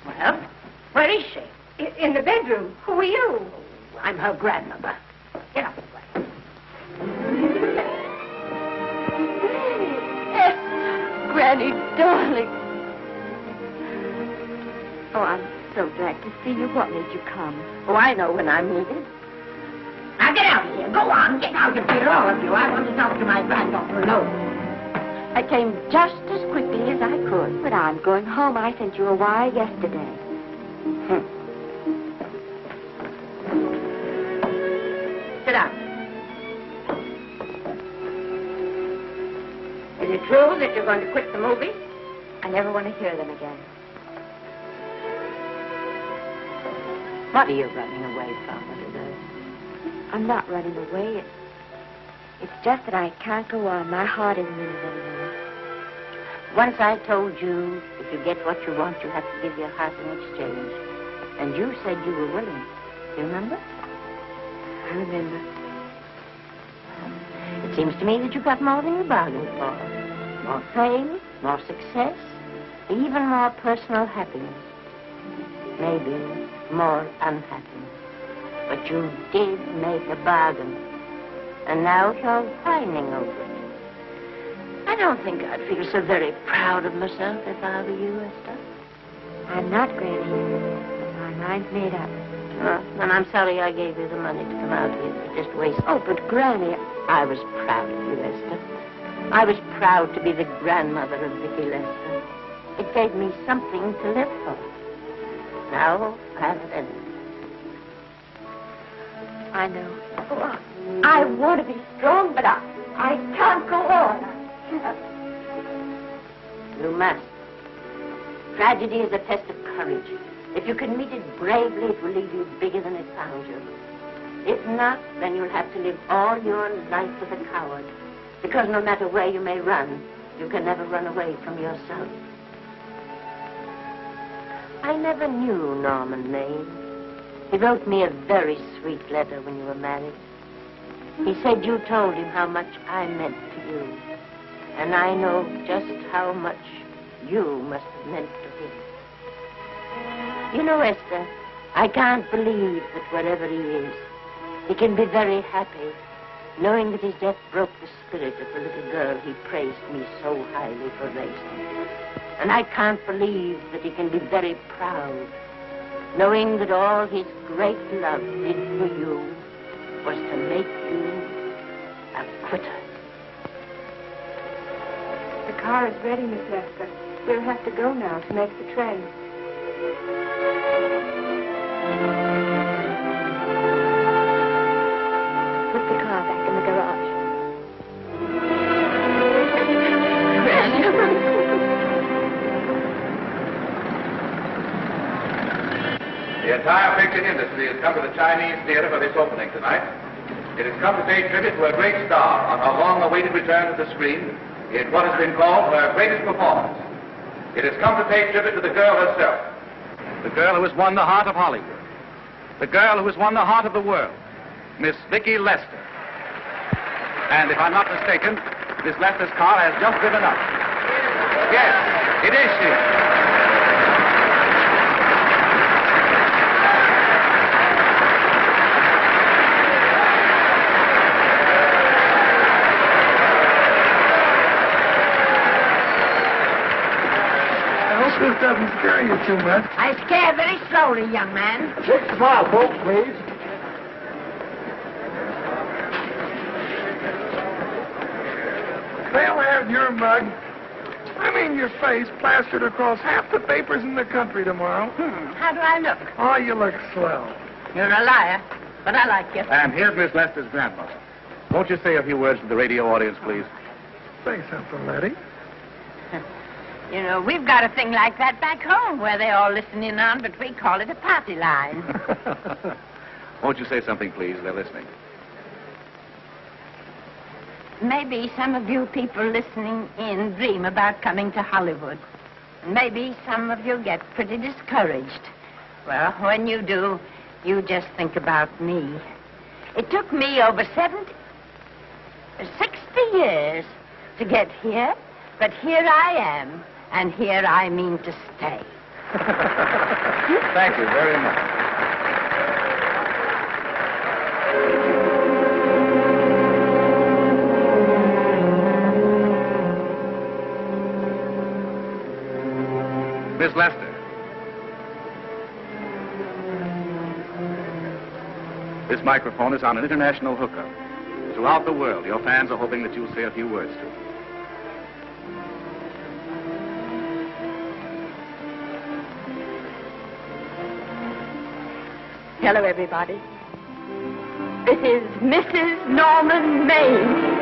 Well, where is she? In the bedroom. Who are you? I'm her grandmother. Get up. Granny, darling. Oh, I'm so glad to see you. What made you come? Oh, I know when I'm needed. Now get out of here. Go on. Get out of here, all of you. I want to talk to my granddaughter alone. I came just as quickly as I could, but I'm going home. I sent you a wire yesterday. Sit down. Is it true that you're going to quit the movie? I never want to hear them again. What are you running away from, little girl? I'm not running away. It's just that I can't go on. My heart isn't in it anymore. Once I told you if you get what you want, you have to give your heart in exchange. And you said you were willing. Do you remember? I remember. It seems to me that you got more than you bargained for. More fame, more success, even more personal happiness. Maybe more unhappiness. But you did make a bargain. And now you're whining over it. I don't think I'd feel so very proud of myself if I were you, Esther. I'm not, Granny. My mind's made up. Well, and I'm sorry I gave you the money to come out here. It just wasted. Oh, but Granny... I was proud of you, Esther. I was proud to be the grandmother of Vicky Lester. It gave me something to live for. Now I've ended. I know. Oh, I want to be strong, but I can't go on. You must. Tragedy is a test of courage. If you can meet it bravely, it will leave you bigger than it found you. If not, then you'll have to live all your life as a coward. Because no matter where you may run, you can never run away from yourself. I never knew Norman Maine. He wrote me a very sweet letter when you were married. He said you told him how much I meant to you. And I know just how much you must have meant to him. You know, Esther, I can't believe that wherever he is, he can be very happy, knowing that his death broke the spirit of the little girl he praised me so highly for raising. And I can't believe that he can be very proud, knowing that all his great love did for you was to make you a quitter. The car is ready, Miss Lester. We'll have to go now to make the train. Put the car back in the garage. The entire picture industry has come to the Chinese theater for this opening tonight. It has come to pay tribute to a great star on her long-awaited return to the screen in what has been called her greatest performance. It has come to pay tribute to the girl herself. The girl who has won the heart of Hollywood. The girl who has won the heart of the world. Miss Vicki Lester. And if I'm not mistaken, Miss Lester's car has just driven up. Yes, it is she. This doesn't scare you too much. I scare very slowly, young man. Take the bar, folks, please. They'll have your mug, your face, plastered across half the papers in the country tomorrow. How do I look? Oh, you look swell. You're a liar, but I like you. And here's Miss Lester's grandmother. Won't you say a few words to the radio audience, please? Say something, Letty. You know, we've got a thing like that back home where they all listen in on, but we call it a party line. Won't you say something, please? They're listening. Maybe some of you people listening in dream about coming to Hollywood. Maybe some of you get pretty discouraged. Well, when you do, you just think about me. It took me over 60 years to get here, but here I am, and here I mean to stay. Thank you very much. Miss Lester. This microphone is on an international hookup. Throughout the world, your fans are hoping that you'll say a few words to them. Hello, everybody. This is Mrs. Norman Maine.